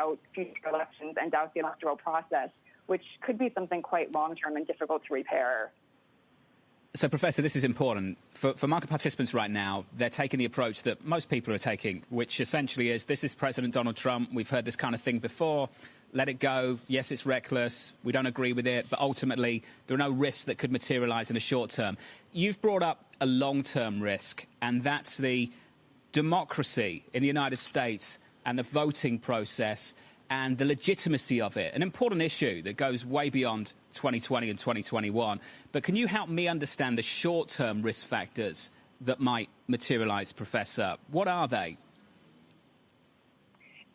doubt future elections and doubt the electoral process, which could be something quite long-term and difficult to repair. So, Professor, this is important. For market participants right now, they're taking the approach that most people are taking, which essentially is, this is President Donald Trump. We've heard this kind of thing before. Let it go. Yes, it's reckless. We don't agree with it. But ultimately, there are no risks that could materialize in the short term. You've brought up a long-term risk, and that's the democracy in the United States and the voting process and the legitimacy of it. An important issue that goes way beyond 2020 and 2021. But can you help me understand the short-term risk factors that might materialize, Professor? What are they?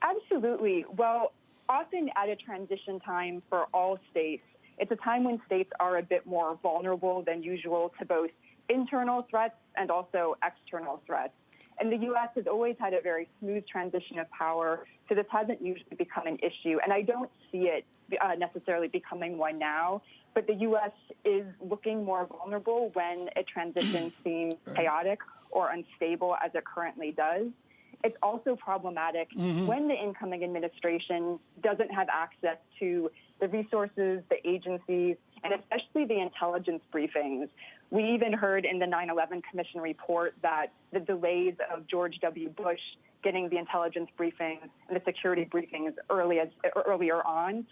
Absolutely. Well, often at a transition time for all states, it's a time when states are a bit more vulnerable than usual to both internal threats and also external threats. And the U.S. has always had a very smooth transition of power, so this hasn't usually become an issue. And I don't see it necessarily becoming one now, but the U.S. is looking more vulnerable when a transition seems chaotic or unstable as it currently does. It's also problematic when the incoming administration doesn't have access to the resources, the agencies, and especially the intelligence briefings. We even heard in the 9/11 Commission report that the delays of George W. Bush getting the intelligence briefings and the security briefings earlier on,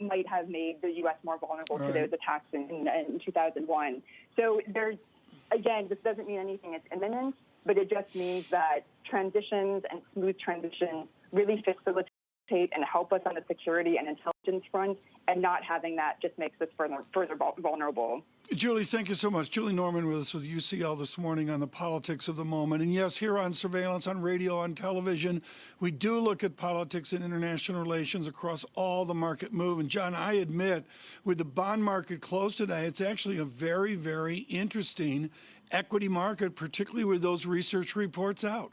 might have made the U.S. more vulnerable to those attacks in 2001. So this doesn't mean anything is imminent, but it just means that transitions and smooth transitions really facilitate and help us on the security and intelligence front, and not having that just makes us further vulnerable. Julie, thank you so much. Julie Norman with us with UCL this morning on the politics of the moment. And yes, here on Surveillance, on radio, on television, we do look at politics and international relations across all the market move. And John, I admit, with the bond market closed today, it's actually a very, very interesting equity market, particularly with those research reports out.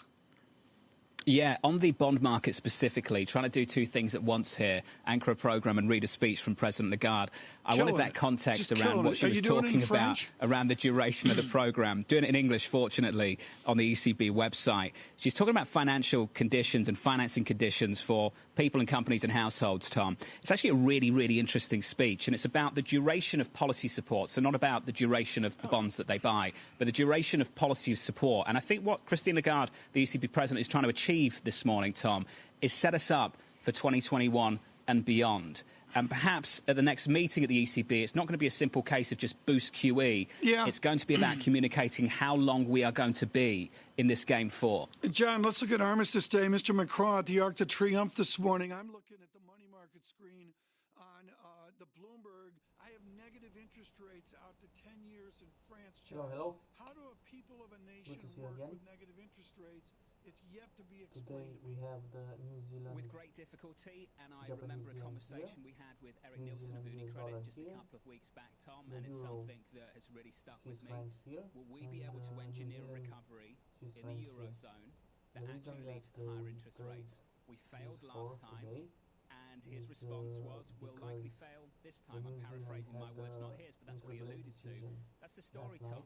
Yeah, on the bond market specifically, trying to do two things at once here, anchor a program and read a speech from President Lagarde. I wanted that context around what she was talking about, around the duration of the program. Doing it in English, fortunately, on the ECB website. She's talking about financial conditions and financing conditions for people and companies and households, Tom. It's actually a really, really interesting speech, and it's about the duration of policy support, so not about the duration of the bonds that they buy, but the duration of policy support. And I think what Christine Lagarde, the ECB president, is trying to achieve this morning, Tom, is set us up for 2021 and beyond. And perhaps at the next meeting at the ECB, it's not going to be a simple case of just boost QE. Yeah. It's going to be about communicating how long we are going to be in this game for. John, let's look at Armistice Day. Mr. Macron at the Arc de Triomphe this morning. I'm looking at the money market screen on the Bloomberg. I have negative interest rates out to 10 years in France. John, hello. How do a people of a nation work with negative interest rates? It's yet to be explained. Today we have the New Zealand with great difficulty, and I Japanese remember a yen conversation here, we had with Eric New Nielsen of Zealand UniCredit dollar just a here, couple of weeks back, Tom, the and it's euro something that has really stuck with Swiss me. francs here, Will we and be able to New engineer a Zealand recovery Swiss in the francs here. Eurozone that The actually reason leads that to higher the interest trade rates? We failed is last for time, today and his response was, we'll likely fail this time. I'm paraphrasing my words, not his, but that's what he alluded to. That's the story, Tom.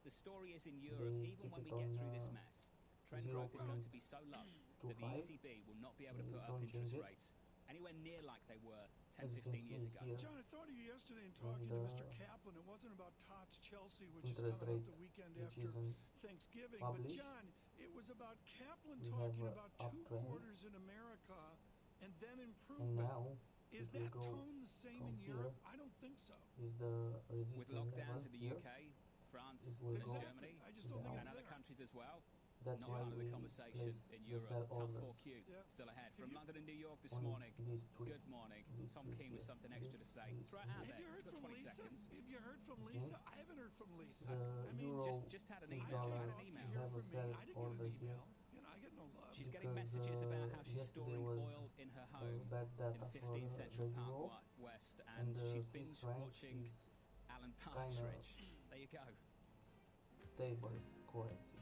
The story is in Europe, even when we get through this mess, trend growth is going to be so low that the ECB will not be able to put up interest rates anywhere near like they were 10, 15 years ago. John, I thought of you yesterday in talking to Mr. Kaplan. It wasn't about Tots Chelsea, which is coming up the weekend after Thanksgiving. But, John, it was about Kaplan talking about 2 quarters in America and then improvement. Is that tone the same in Europe? I don't think so. With lockdowns in the UK, France, and Germany, and other countries as well, not part of the conversation in Europe. Tough 4Q still ahead. From London and New York this morning, good morning. Tom Keane with something extra to say. Throw it out there. Have you heard from Lisa? Have you heard from Lisa? I haven't heard from Lisa. I mean, just had an email. I didn't get an email. I get no love. She's getting messages about how she's storing oil in her home in 15 Central Park West, and she's binge watching Alan Partridge. There you go. Stable currency.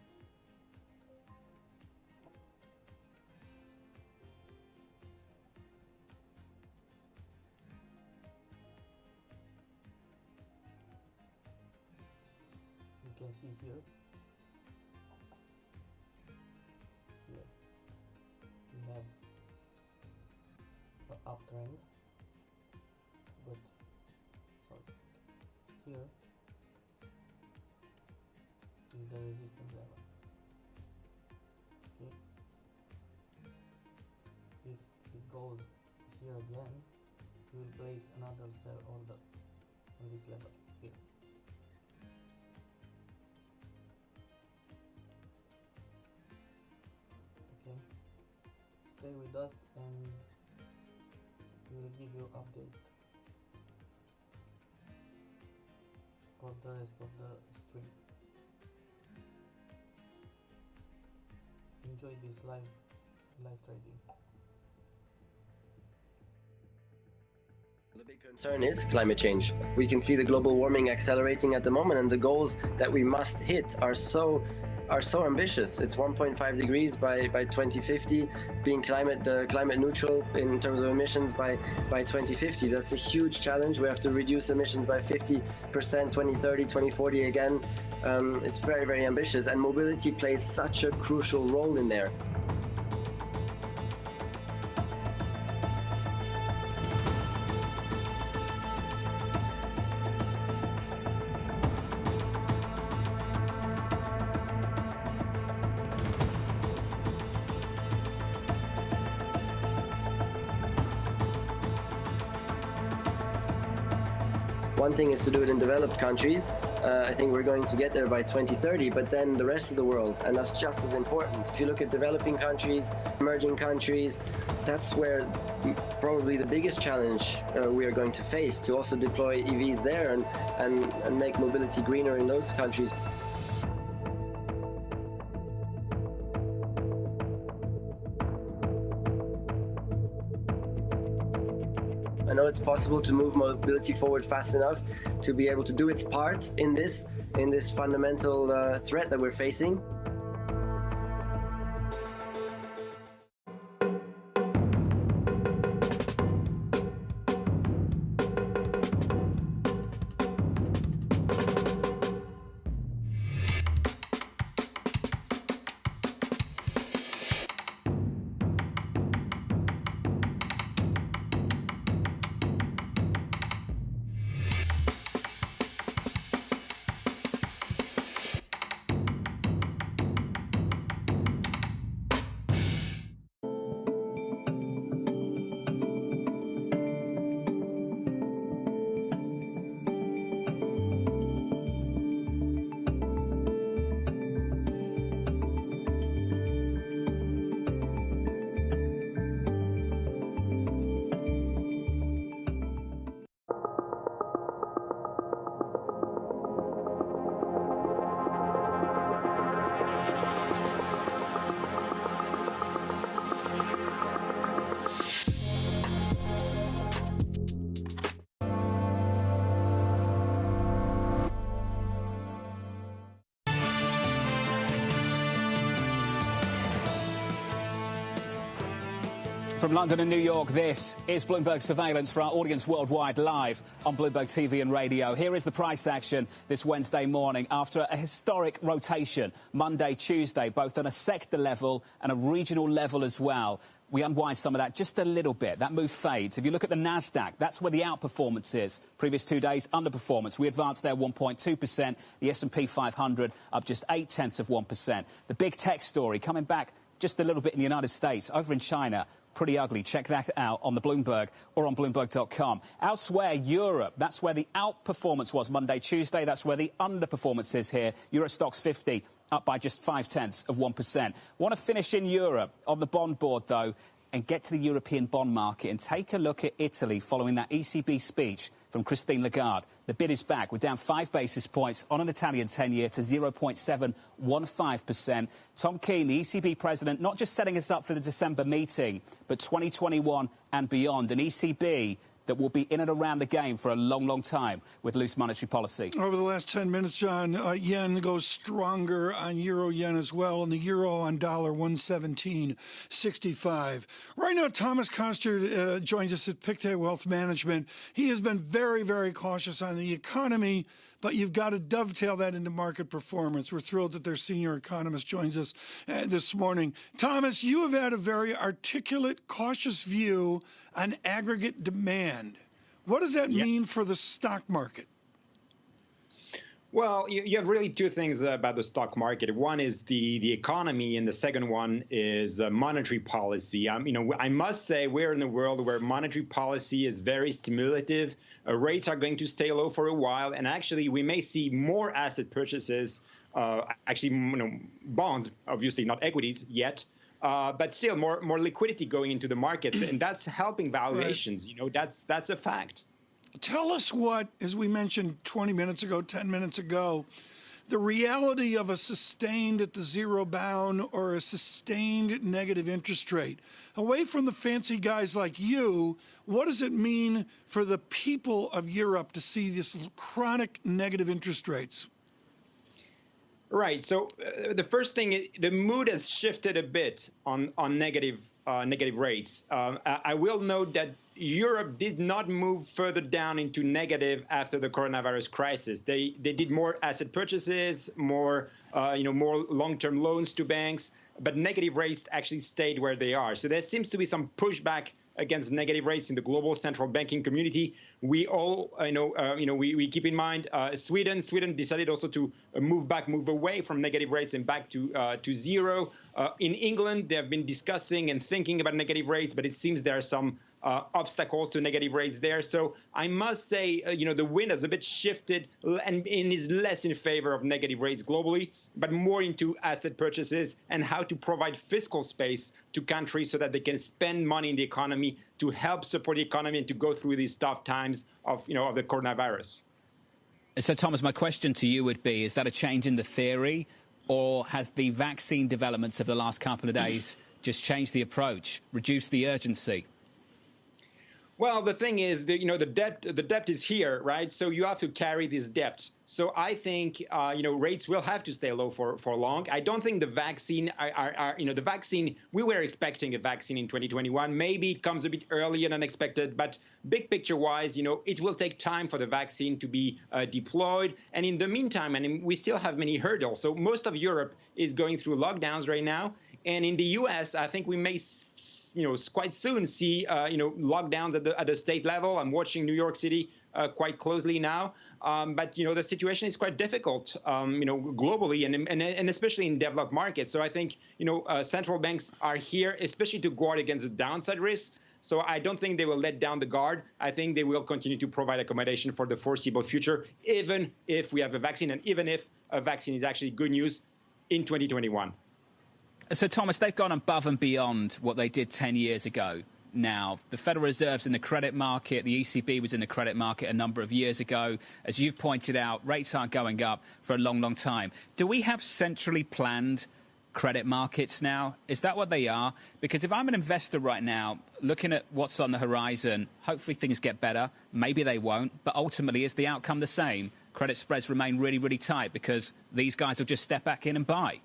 You can see here. We have uptrend, but sorry, here is the resistance level. Okay, if it goes here again, we will place another sell order on this level here. Okay, stay with us and we will give you update for the rest of the stream. Enjoy this live trading. The big concern is climate change. We can see the global warming accelerating at the moment, and the goals that we must hit are so ambitious. It's 1.5 degrees by 2050, being climate neutral in terms of emissions by 2050. That's a huge challenge. We have to reduce emissions by 50%, 2030, 2040 again. It's very, very ambitious, and mobility plays such a crucial role in there. One thing is to do it in developed countries. I think we're going to get there by 2030, but then the rest of the world, and that's just as important. If you look at developing countries, emerging countries, that's where probably the biggest challenge we are going to face, to also deploy EVs there and make mobility greener in those countries. I know it's possible to move mobility forward fast enough to be able to do its part in this fundamental threat that we're facing. From London and New York, this is Bloomberg Surveillance for our audience worldwide, live on Bloomberg TV and radio. Here is the price action this Wednesday morning after a historic rotation Monday, Tuesday, both on a sector level and a regional level as well. We unwind some of that just a little bit. That move fades. If you look at the Nasdaq, that's where the outperformance is. Previous 2 days, underperformance. We advanced there 1.2%. The S&P 500 up just 0.8%. The big tech story coming back just a little bit in the United States. Over in China, pretty ugly. Check that out on the Bloomberg or on Bloomberg.com. Elsewhere, Europe, that's where the outperformance was Monday, Tuesday. That's where the underperformance is here. Euro Stoxx 50 up by just 0.5%. Want to finish in Europe on the bond board, though, and get to the European bond market and take a look at Italy following that ECB speech from Christine Lagarde. The bid is back. We're down 5 basis points on an Italian 10-year to 0.715%. Tom Keene, the ECB president, not just setting us up for the December meeting, but 2021 and beyond. An ECB that will be in and around the game for a long, long time with loose monetary policy. Over the last 10 minutes, John, yen goes stronger on euro-yen as well, and the euro on dollar 117.65. Right now, Thomas Koster joins us at Pictet Wealth Management. He has been very, very cautious on the economy, but you've got to dovetail that into market performance. We're thrilled that their senior economist joins us this morning. Thomas, you have had a very articulate, cautious view on aggregate demand. What does that mean for the stock market? Well, you have really two things about the stock market. One is the economy, and the second one is monetary policy. I must say we're in a world where monetary policy is very stimulative. Rates are going to stay low for a while, and actually we may see more asset purchases, bonds, obviously not equities yet, but still more liquidity going into the market, and that's helping valuations. Right. That's a fact. Tell us what, as we mentioned 20 minutes ago, 10 minutes ago, the reality of a sustained at the zero bound or a sustained negative interest rate. Away from the fancy guys like you, what does it mean for the people of Europe to see these chronic negative interest rates? Right. So the first thing, the mood has shifted a bit on negative rates. I will note that Europe did not move further down into negative after the coronavirus crisis. They did more asset purchases, more long-term loans to banks, but negative rates actually stayed where they are. So there seems to be some pushback against negative rates in the global central banking community. We all, we keep in mind Sweden decided also to move away from negative rates and back to zero. In England, they have been discussing and thinking about negative rates, but it seems there are some obstacles to negative rates there. So I must say, the wind has a bit shifted and is less in favor of negative rates globally, but more into asset purchases and how to provide fiscal space to countries so that they can spend money in the economy to help support the economy and to go through these tough times of the coronavirus. So, Thomas, my question to you would be, is that a change in the theory, or has the vaccine developments of the last couple of days just changed the approach, reduced the urgency? Well, the thing is, the debt is here, right? So you have to carry this debt. So I think, rates will have to stay low for long. I don't think the vaccine the vaccine, we were expecting a vaccine in 2021. Maybe it comes a bit earlier than expected, but big picture wise, it will take time for the vaccine to be deployed. And in the meantime, we still have many hurdles. So most of Europe is going through lockdowns right now. And in the U.S., I think we may, quite soon see, lockdowns at the state level. I'm watching New York City quite closely now. But, the situation is quite difficult, globally and especially in developed markets. So I think, central banks are here, especially to guard against the downside risks. So I don't think they will let down the guard. I think they will continue to provide accommodation for the foreseeable future, even if we have a vaccine and even if a vaccine is actually good news in 2021. So, Thomas, they've gone above and beyond what they did 10 years ago now. The Federal Reserve's in the credit market. The ECB was in the credit market a number of years ago. As you've pointed out, rates aren't going up for a long, long time. Do we have centrally planned credit markets now? Is that what they are? Because if I'm an investor right now, looking at what's on the horizon, hopefully things get better. Maybe they won't. But ultimately, is the outcome the same? Credit spreads remain really, really tight because these guys will just step back in and buy.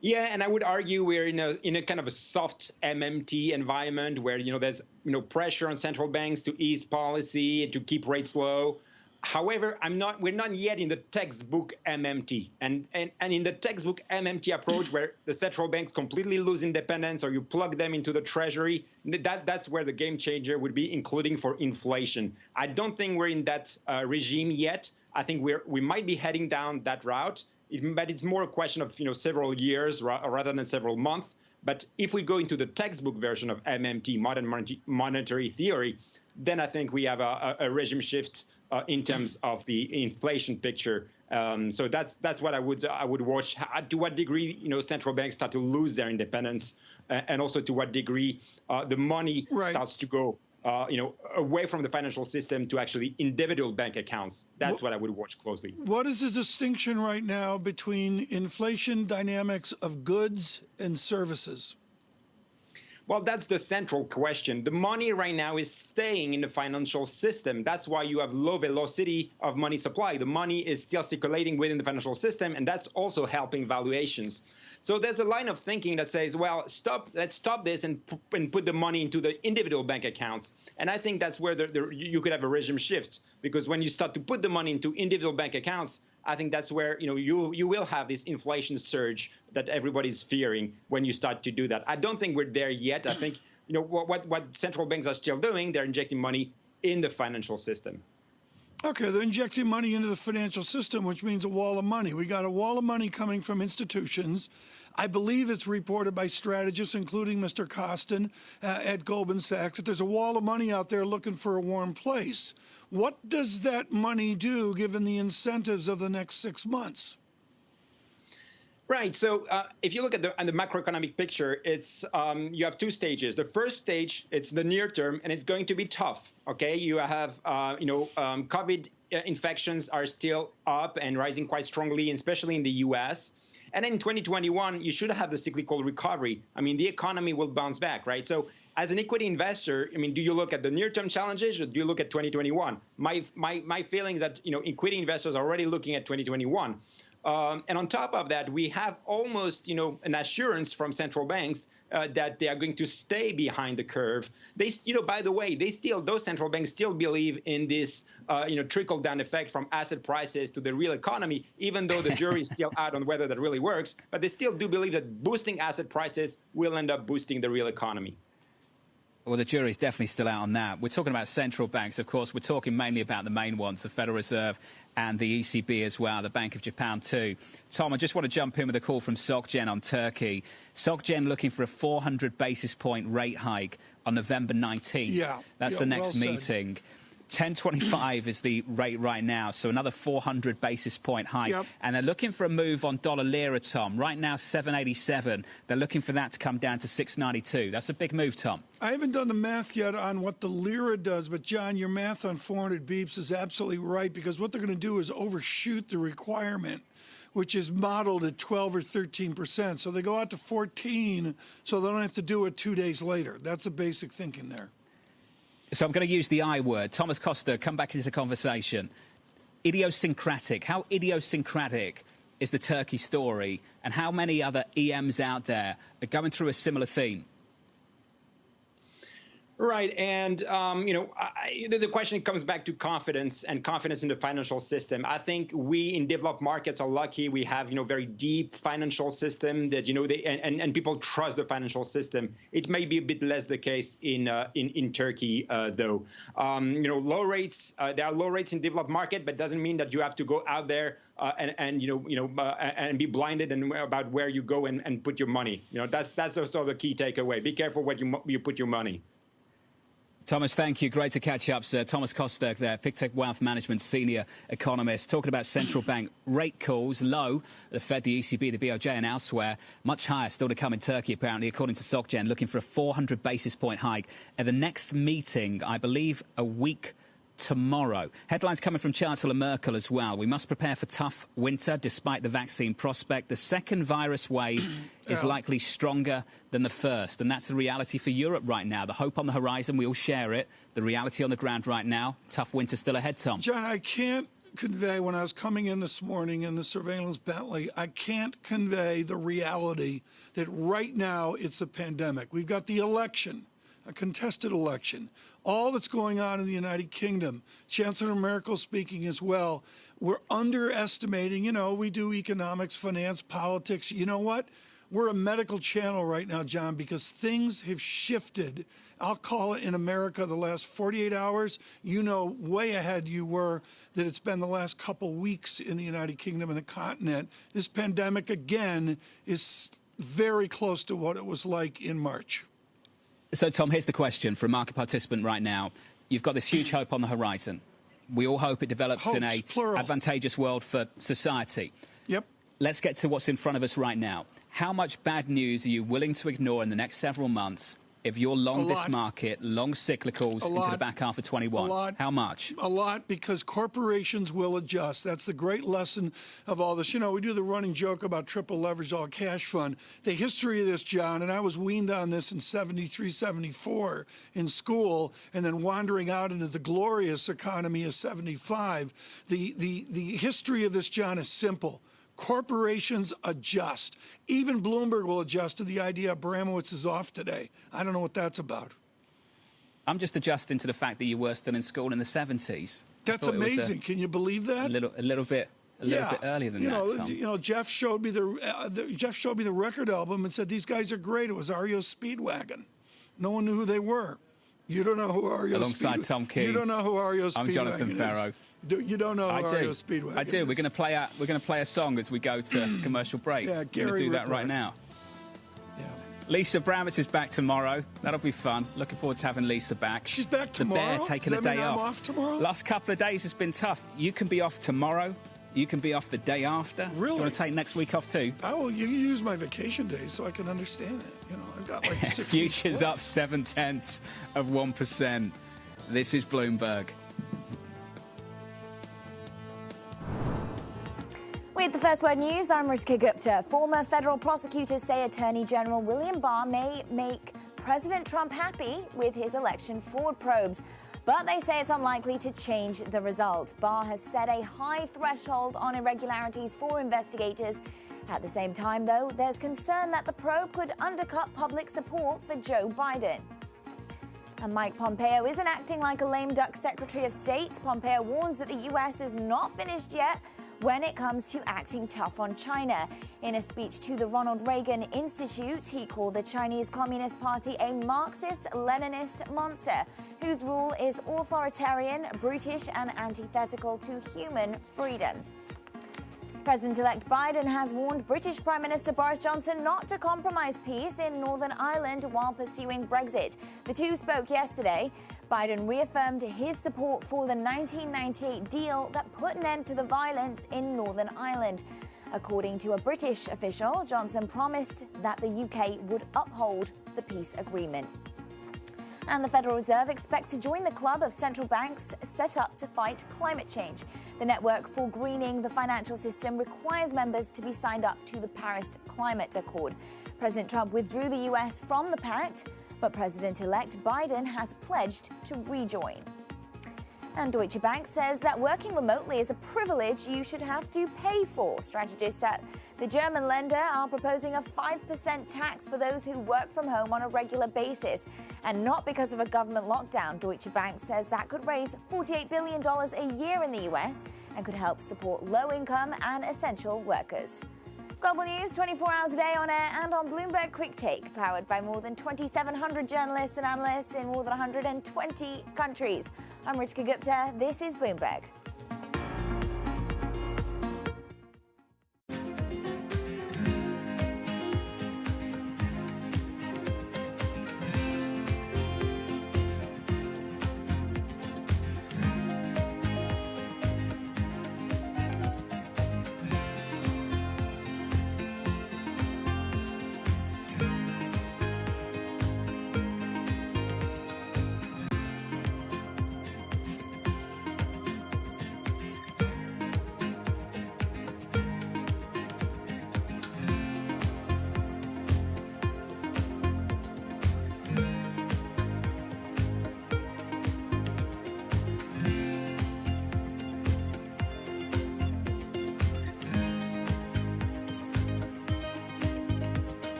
Yeah, and I would argue we're in a kind of a soft MMT environment where there's pressure on central banks to ease policy and to keep rates low. However, we're not yet in the textbook MMT, and in the textbook MMT approach where the central banks completely lose independence or you plug them into the treasury, that's where the game changer would be, including for inflation. I don't think we're in that regime yet. I think we might be heading down that route. But it's more a question of several years rather than several months. But if we go into the textbook version of MMT, modern monetary theory, then I think we have a regime shift in terms of the inflation picture. So that's what I would watch. To what degree central banks start to lose their independence, and also to what degree the money starts to go away from the financial system to actually individual bank accounts. That's what I would watch closely. What is the distinction right now between inflation dynamics of goods and services? Well, that's the central question. The money right now is staying in the financial system. That's why you have low velocity of money supply. The money is still circulating within the financial system, and that's also helping valuations. So there's a line of thinking that says, well, let's stop this and put the money into the individual bank accounts. And I think that's where you could have a regime shift, because when you start to put the money into individual bank accounts, I think that's where you will have this inflation surge that everybody's fearing when you start to do that. I don't think we're there yet. I think what central banks are still doing, they're injecting money in the financial system. Okay, they're injecting money into the financial system, which means a wall of money. We got a wall of money coming from institutions. I believe it's reported by strategists, including Mr. Costin at Goldman Sachs, that there's a wall of money out there looking for a warm place. What does that money do, given the incentives of the next 6 months? Right. So if you look at the macroeconomic picture, it's you have two stages. The first stage, it's the near term, and it's going to be tough. OK, you have, COVID infections are still up and rising quite strongly, especially in the U.S. And then in 2021, you should have the cyclical recovery. I mean, the economy will bounce back, right? So as an equity investor, I mean, do you look at the near-term challenges or do you look at 2021? My feeling is that, equity investors are already looking at 2021. And on top of that, we have almost, an assurance from central banks that they are going to stay behind the curve. They, by the way, those central banks still believe in this, trickle-down effect from asset prices to the real economy, even though the jury is still out on whether that really works. But they still do believe that boosting asset prices will end up boosting the real economy. Well, the jury's definitely still out on that. We're talking about central banks, of course. We're talking mainly about the main ones, the Federal Reserve and the ECB as well, the Bank of Japan too. Tom, I just want to jump in with a call from SocGen on Turkey. SocGen looking for a 400 basis point rate hike on November 19th. Yeah, that's the next meeting. 10.25 is the rate right now, so another 400 basis point hike. Yep. And they're looking for a move on dollar lira, Tom. Right now, 7.87. They're looking for that to come down to 6.92. That's a big move, Tom. I haven't done the math yet on what the lira does, but John, your math on 400 beeps is absolutely right, because what they're going to do is overshoot the requirement, which is modeled at 12 or 13%. So they go out to 14, so they don't have to do it 2 days later. That's the basic thinking there. So I'm going to use the I word. Thomas Costa, come back into the conversation. Idiosyncratic. How idiosyncratic is the Turkey story, and how many other EMs out there are going through a similar theme? Right. And, the question comes back to confidence and confidence in the financial system. I think we in developed markets are lucky. We have, very deep financial system that, and people trust the financial system. It may be a bit less the case in Turkey, though. Low rates, there are low rates in developed market, but doesn't mean that you have to go out there and be blinded about where you go and put your money. That's also the key takeaway. Be careful where you put your money. Thomas, thank you. Great to catch up, sir. Thomas Kostek there, Pictet Wealth Management senior economist, talking about central bank rate calls low. The Fed, the ECB, the BOJ and elsewhere. Much higher still to come in Turkey, apparently, according to SocGen, looking for a 400 basis point hike at the next meeting, I believe, a week tomorrow. Headlines coming from Chancellor Merkel as well. We must prepare for tough winter despite the vaccine prospect. The second virus wave is likely stronger than the first, and that's the reality for Europe right now. The hope on the horizon, we all share it. The reality on the ground right now, tough winter still ahead, Tom. John, I can't convey, when I was coming in this morning in the surveillance Bentley, I can't convey the reality that right now it's a pandemic. We've got the election, a contested election. All that's going on in the United Kingdom, Chancellor Merkel speaking as well, we're underestimating, we do economics, finance, politics. You know what? We're a medical channel right now, John, because things have shifted. I'll call it in America the last 48 hours. Way ahead you were that it's been the last couple weeks in the United Kingdom and the continent. This pandemic, again, is very close to what it was like in March. So, Tom, here's the question for a market participant right now. You've got this huge hope on the horizon. We all hope it develops in a advantageous world for society. Yep. Let's get to what's in front of us right now. How much bad news are you willing to ignore in the next several months If you're long this market, long cyclicals into the back half of 21, how much? A lot, because corporations will adjust. That's the great lesson of all this. You know, we do the running joke about triple leverage all cash fund. The history of this, John, and I was weaned on this in 73, 74 in school, and then wandering out into the glorious economy of 75. The history of this, John, is simple. Corporations adjust. Even Bloomberg will adjust to the idea Abramowitz is off today. I don't know what that's about. I'm just adjusting to the fact that you were still in school in the 70s. That's amazing. Can you believe that? A little bit earlier than that. Tom. You know, Jeff showed me the record album and said these guys are great. It was REO Speedwagon. No one knew who they were. You don't know who REO Alongside Tom Key. You don't know who REO Speedwagon is. I'm Jonathan Farrow. You don't know who REO Speedwagon is. I do. We're going to play a song as we go to commercial break. Yeah, We're going to do that right now. Yeah. Lisa Abramowitz is back tomorrow. That'll be fun. Looking forward to having Lisa back. She's back tomorrow? The Bear taking a day off. I'm off tomorrow? Last couple of days has been tough. You can be off tomorrow. You can be off the day after. Really? You want to take next week off too? Oh, you use my vacation days so I can understand it. You know, I've got like 6 Futures up 0.7%. This is Bloomberg. With the First Word News, I'm Ritika Gupta. Former federal prosecutors say Attorney General William Barr may make President Trump happy with his election fraud probes, but they say it's unlikely to change the result. Barr has set a high threshold on irregularities for investigators. At the same time, though, there's concern that the probe could undercut public support for Joe Biden. And Mike Pompeo isn't acting like a lame duck Secretary of State. Pompeo warns that the U.S. is not finished yet when it comes to acting tough on China. In a speech to the Ronald Reagan Institute, he called the Chinese Communist Party a Marxist-Leninist monster whose rule is authoritarian, brutish, and antithetical to human freedom. President-elect Biden has warned British Prime Minister Boris Johnson not to compromise peace in Northern Ireland while pursuing Brexit. The two spoke yesterday. Biden reaffirmed his support for the 1998 deal that put an end to the violence in Northern Ireland. According to a British official, Johnson promised that the UK would uphold the peace agreement. And the Federal Reserve expects to join the club of central banks set up to fight climate change. The network for greening the financial system requires members to be signed up to the Paris Climate Accord. President Trump withdrew the U.S. from the pact, but President-elect Biden has pledged to rejoin. And Deutsche Bank says that working remotely is a privilege you should have to pay for. Strategists at the German lender are proposing a 5% tax for those who work from home on a regular basis. And not because of a government lockdown. Deutsche Bank says that could raise $48 billion a year in the US and could help support low-income and essential workers. Global news 24 hours a day on air and on Bloomberg Quick Take, powered by more than 2,700 journalists and analysts in more than 120 countries. I'm Ritika Gupta. This is Bloomberg.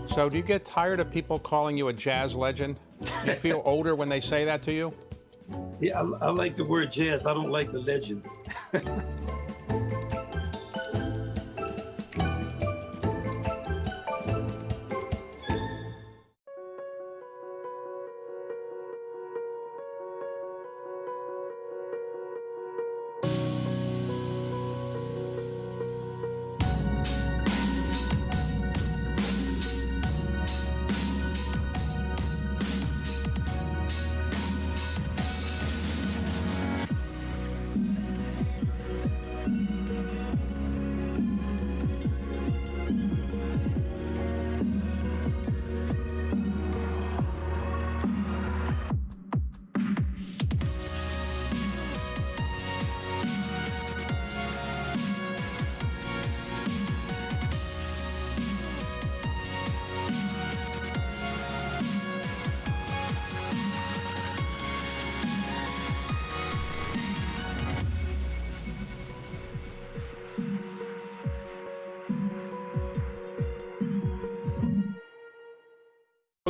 So do you get tired of people calling you a jazz legend? Do you feel older when they say that to you? Yeah, I like the word jazz. I don't like the legend.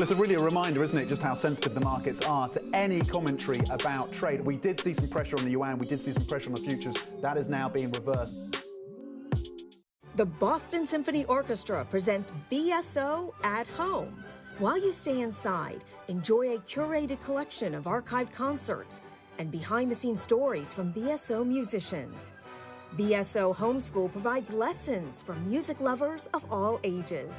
Well, it's really a reminder, isn't it, just how sensitive the markets are to any commentary about trade. We did see some pressure on the yuan, we did see some pressure on the futures. That is now being reversed. The Boston Symphony Orchestra presents BSO at Home. While you stay inside, enjoy a curated collection of archived concerts and behind-the-scenes stories from BSO musicians. BSO Homeschool provides lessons for music lovers of all ages.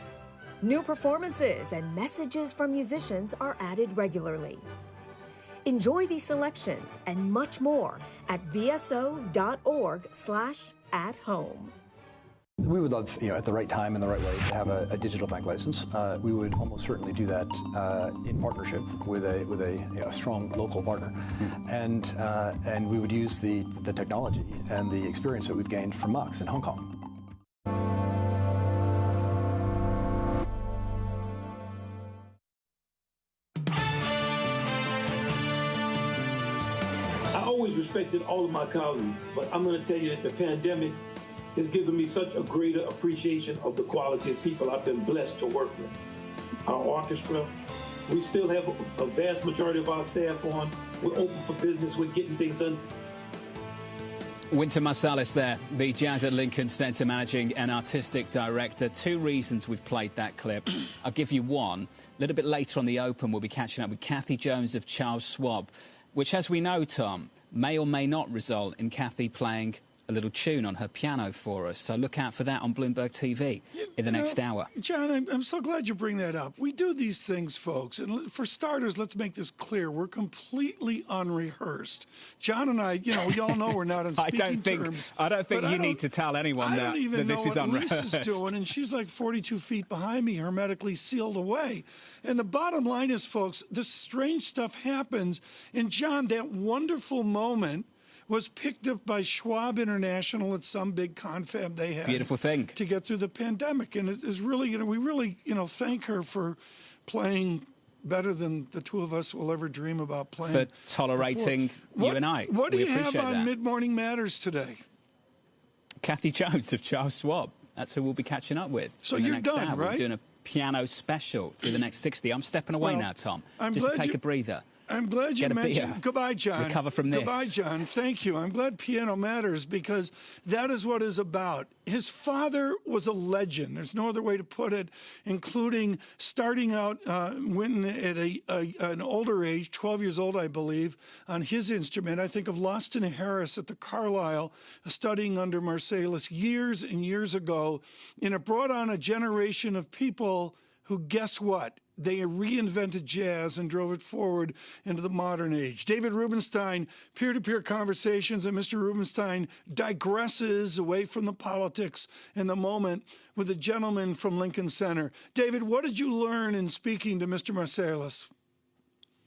New performances and messages from musicians are added regularly. Enjoy these selections and much more at bso.org/at-home. We would love, at the right time and the right way to have a digital bank license. We would almost certainly do that in partnership with a strong local partner, and we would use the technology and the experience that we've gained from Mox in Hong Kong. I always respected all of my colleagues, but I'm going to tell you that the pandemic has given me such a greater appreciation of the quality of people I've been blessed to work with. Our orchestra, we still have a vast majority of our staff on. We're open for business. We're getting things done. Wynton Marsalis there, the Jazz at Lincoln Center managing and artistic director. Two reasons we've played that clip. I'll give you one. A little bit later on the Open, we'll be catching up with Kathy Jones of Charles Schwab, which, as we know, Tom, may or may not result in Kathy playing a little tune on her piano for us. So look out for that on Bloomberg TV in the next hour. John, I'm so glad you bring that up. We do these things, folks. And for starters, let's make this clear. We're completely unrehearsed. John and I, we all know we're not on speaking terms. I don't think you need to tell anyone that this is unrehearsed. Lisa's doing, and she's like 42 feet behind me, hermetically sealed away. And the bottom line is, folks, this strange stuff happens. And John, that wonderful moment was picked up by Schwab International at some big confab they had. Beautiful thing. To get through the pandemic. And it is really, we really, thank her for playing better than the two of us will ever dream about playing. For tolerating you and I. What do you have on Mid Morning Matters today? Kathy Jones of Charles Schwab. That's who we'll be catching up with. So you're done, hour. right? We're doing a piano special through the next 60. I'm stepping away now, Tom, just to take a breather. I'm glad you mentioned. Goodbye, John. Recover from this. Goodbye, John. Thank you. I'm glad piano matters because that is what it's about. His father was a legend. There's no other way to put it, including starting out Wynton at an older age, 12 years old, I believe, on his instrument. I think of Loston Harris at the Carlisle, studying under Marsalis years and years ago, and it brought on a generation of people who, guess what? They reinvented jazz and drove it forward into the modern age. David Rubenstein, peer-to-peer conversations, and Mr. Rubenstein digresses away from the politics in the moment with a gentleman from Lincoln Center. David, what did you learn in speaking to Mr. Marsalis?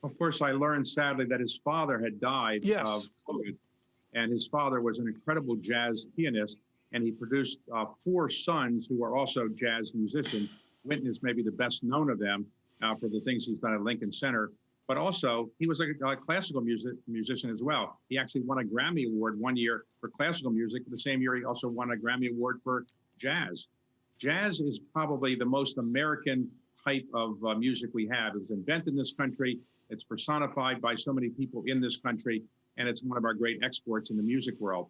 Of course, I learned, sadly, that his father had died of COVID, and his father was an incredible jazz pianist, and he produced 4 sons who are also jazz musicians. Wynton is maybe the best known of them for the things he's done at Lincoln Center, but also he was a classical musician as well. He actually won a Grammy Award one year for classical music. The same year, he also won a Grammy Award for jazz. Jazz is probably the most American type of music we have. It was invented in this country. It's personified by so many people in this country, and it's one of our great exports in the music world.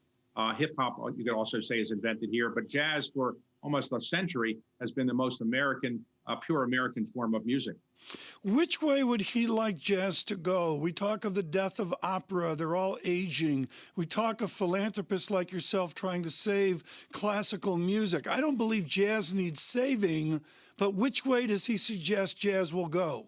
Hip hop, you could also say, is invented here, but jazz for almost a century has been the most American, pure American form of music. Which way would he like jazz to go? We talk of the death of opera. They're all aging. We talk of philanthropists like yourself trying to save classical music. I don't believe jazz needs saving, but which way does he suggest jazz will go?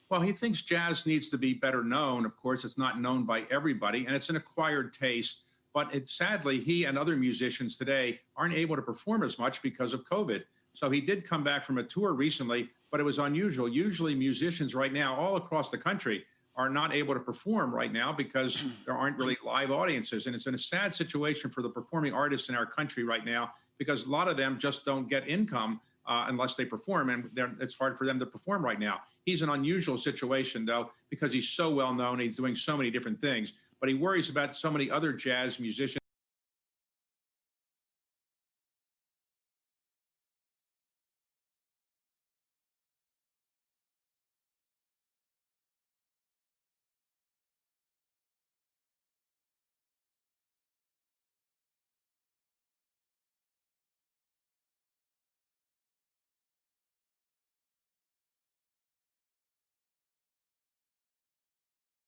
Well, he thinks jazz needs to be better known. Of course, it's not known by everybody, and it's an acquired taste. But sadly, he and other musicians today aren't able to perform as much because of COVID. So he did come back from a tour recently, but it was unusual. Usually musicians right now all across the country are not able to perform right now because there aren't really live audiences. And it's in a sad situation for the performing artists in our country right now because a lot of them just don't get income unless they perform, and it's hard for them to perform right now. He's an unusual situation, though, because he's so well known. He's doing so many different things. But he worries about so many other jazz musicians.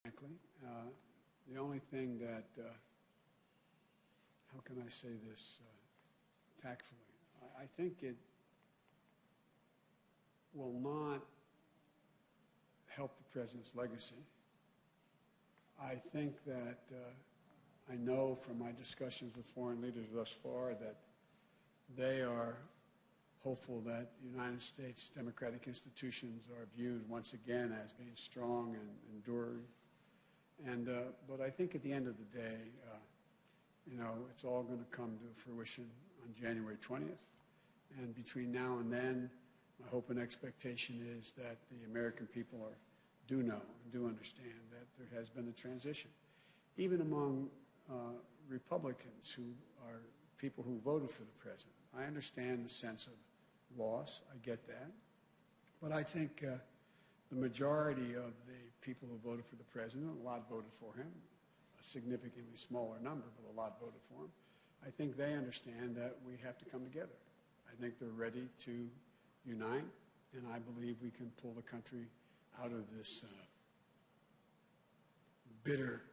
Frankly, the only thing that, how can I say this tactfully? I think it will not help the president's legacy. I think that I know from my discussions with foreign leaders thus far that they are hopeful that the United States democratic institutions are viewed once again as being strong and enduring. And but I think at the end of the day, you know, it's all going to come to fruition on January 20th. And between now and then, my hope and expectation is that the American people do know and do understand that there has been a transition. Even among Republicans who are people who voted for the president. I understand the sense of loss. I get that. But I think the majority of the people who voted for the president, a lot voted for him, a significantly smaller number, but a lot voted for him. I think they understand that we have to come together. I think they're ready to unite, and I believe we can pull the country out of this bitter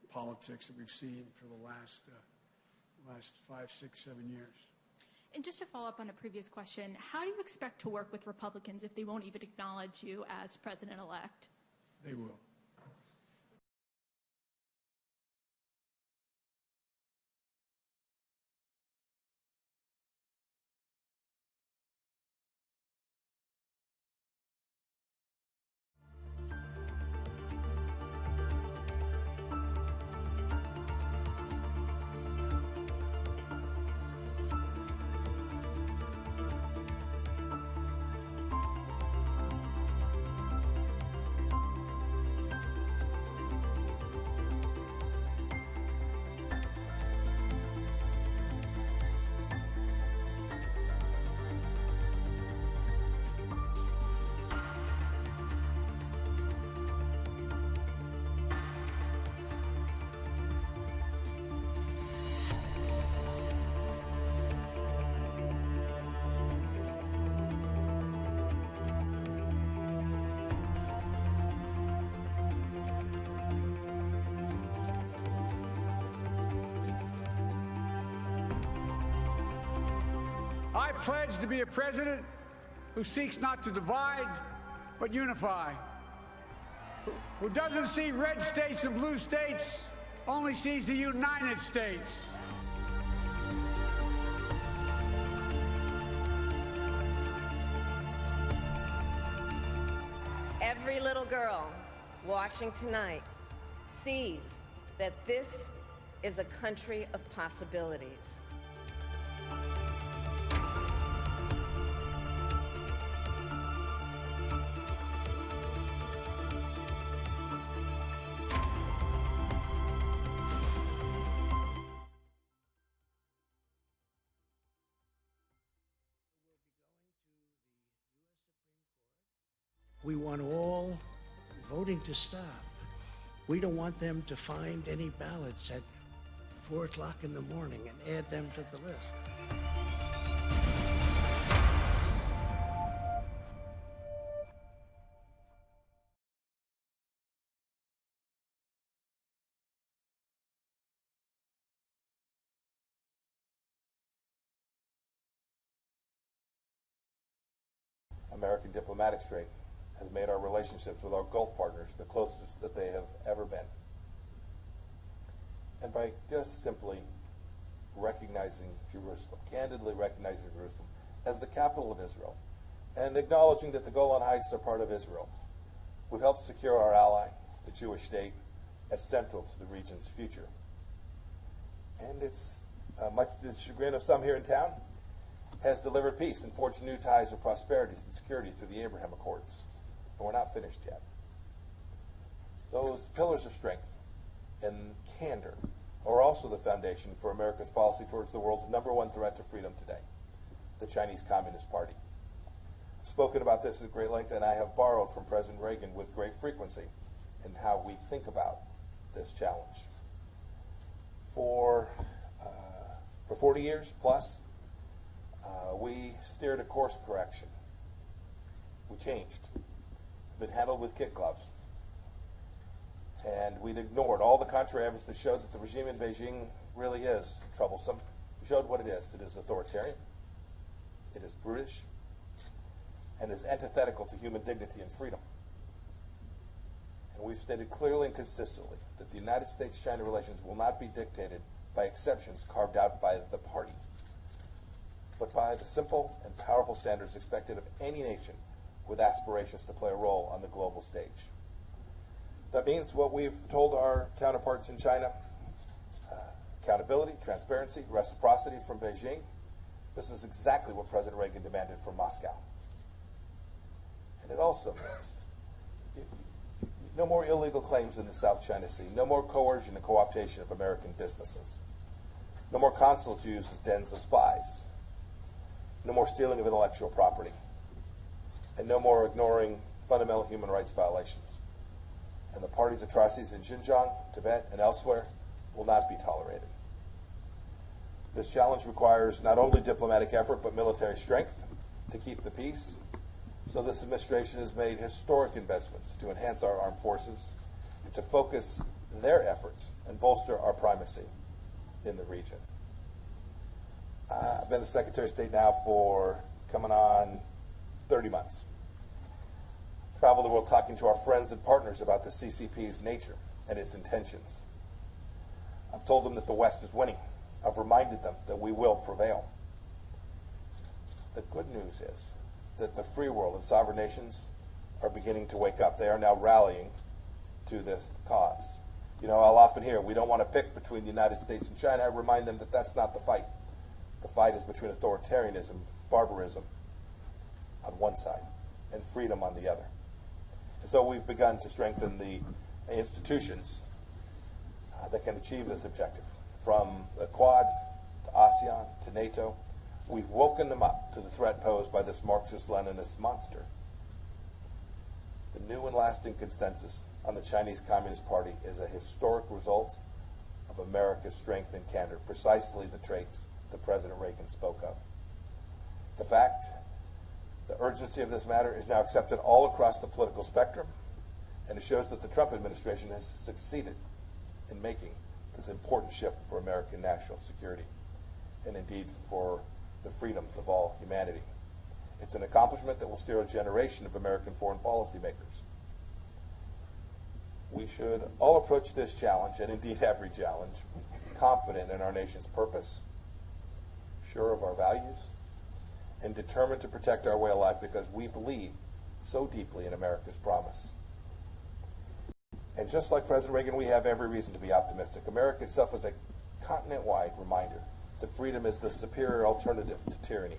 politics that we've seen for the last 5, 6, 7 years. And just to follow up on a previous question, how do you expect to work with Republicans if they won't even acknowledge you as president-elect? They will. I pledge to be a president who seeks not to divide, but unify, who doesn't see red states and blue states, only sees the United States. Every little girl watching tonight sees that this is a country of possibilities. We want all voting to stop. We don't want them to find any ballots at 4 o'clock in the morning and add them to the list. American diplomatic strait has made our relationships with our Gulf partners the closest that they have ever been. And by just simply recognizing Jerusalem, candidly recognizing Jerusalem as the capital of Israel, and acknowledging that the Golan Heights are part of Israel, we've helped secure our ally, the Jewish state, as central to the region's future. And it's, much to the chagrin of some here in town, has delivered peace and forged new ties of prosperity and security through the Abraham Accords. But we're not finished yet. Those pillars of strength and candor are also the foundation for America's policy towards the world's #1 threat to freedom today, the Chinese Communist Party. I've spoken about this at great length, and I have borrowed from President Reagan with great frequency in how we think about this challenge. For 40 years plus, we steered a course correction. We changed. Been handled with kid gloves. And we'd ignored all the contrary evidence that showed that the regime in Beijing really is troublesome. We showed what it is. It is authoritarian, it is brutish, and is antithetical to human dignity and freedom. And we've stated clearly and consistently that the United States-China relations will not be dictated by exceptions carved out by the party, but by the simple and powerful standards expected of any nation with aspirations to play a role on the global stage. That means what we've told our counterparts in China: accountability, transparency, reciprocity from Beijing. This is exactly what President Reagan demanded from Moscow. And it also means no more illegal claims in the South China Sea, no more coercion and co-optation of American businesses, no more consulates used as dens of spies, no more stealing of intellectual property, and no more ignoring fundamental human rights violations. And the party's atrocities in Xinjiang, Tibet, and elsewhere will not be tolerated. This challenge requires not only diplomatic effort, but military strength to keep the peace. So this administration has made historic investments to enhance our armed forces and to focus their efforts and bolster our primacy in the region. I've been the Secretary of State now for coming on 30 months. Travel the world talking to our friends and partners about the CCP's nature and its intentions. I've told them that the West is winning. I've reminded them that we will prevail. The good news is that the free world and sovereign nations are beginning to wake up. They are now rallying to this cause. You know, I'll often hear, we don't want to pick between the United States and China. I remind them that that's not the fight. The fight is between authoritarianism, barbarism on one side, and freedom on the other. And so we've begun to strengthen the institutions that can achieve this objective. From the Quad to ASEAN to NATO, we've woken them up to the threat posed by this Marxist-Leninist monster. The new and lasting consensus on the Chinese Communist Party is a historic result of America's strength and candor, precisely the traits that President Reagan spoke of. The fact, the urgency of this matter is now accepted all across the political spectrum, and it shows that the Trump administration has succeeded in making this important shift for American national security, and indeed for the freedoms of all humanity. It's an accomplishment that will steer a generation of American foreign policy makers. We should all approach this challenge, and indeed every challenge, confident in our nation's purpose, sure of our values, and determined to protect our way of life because we believe so deeply in America's promise. And just like President Reagan, we have every reason to be optimistic. America itself is a continent-wide reminder that freedom is the superior alternative to tyranny.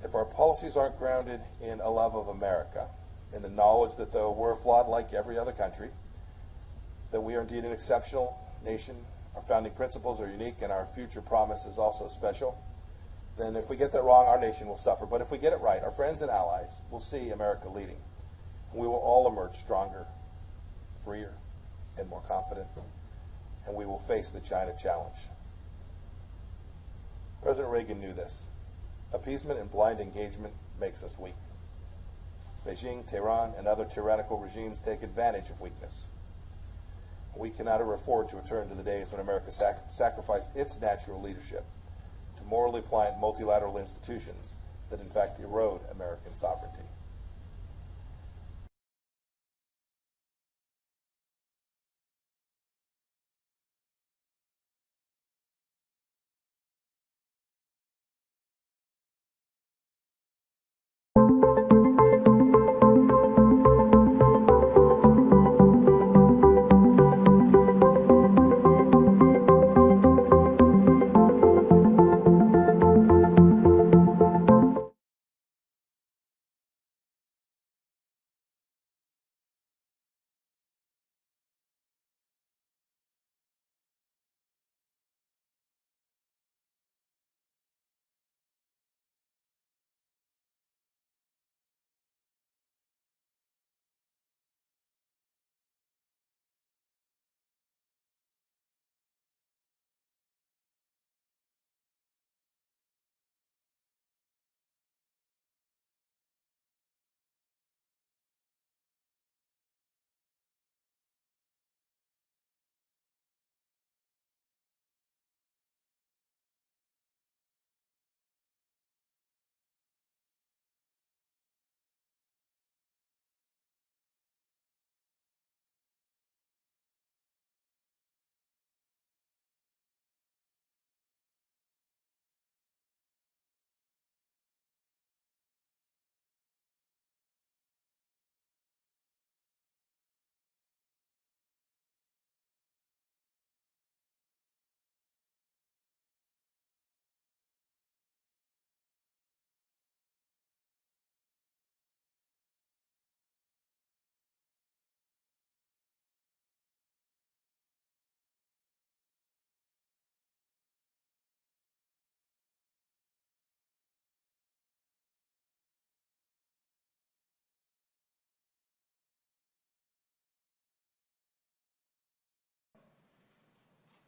If our policies aren't grounded in a love of America, in the knowledge that though we're flawed like every other country, that we are indeed an exceptional nation, our founding principles are unique, and our future promise is also special, then if we get that wrong, our nation will suffer. But if we get it right, our friends and allies will see America leading. And we will all emerge stronger, freer, and more confident, and we will face the China challenge. President Reagan knew this. Appeasement and blind engagement makes us weak. Beijing, Tehran, and other tyrannical regimes take advantage of weakness. We cannot afford to return to the days when America sacrificed its natural leadership to morally pliant multilateral institutions that in fact erode American sovereignty.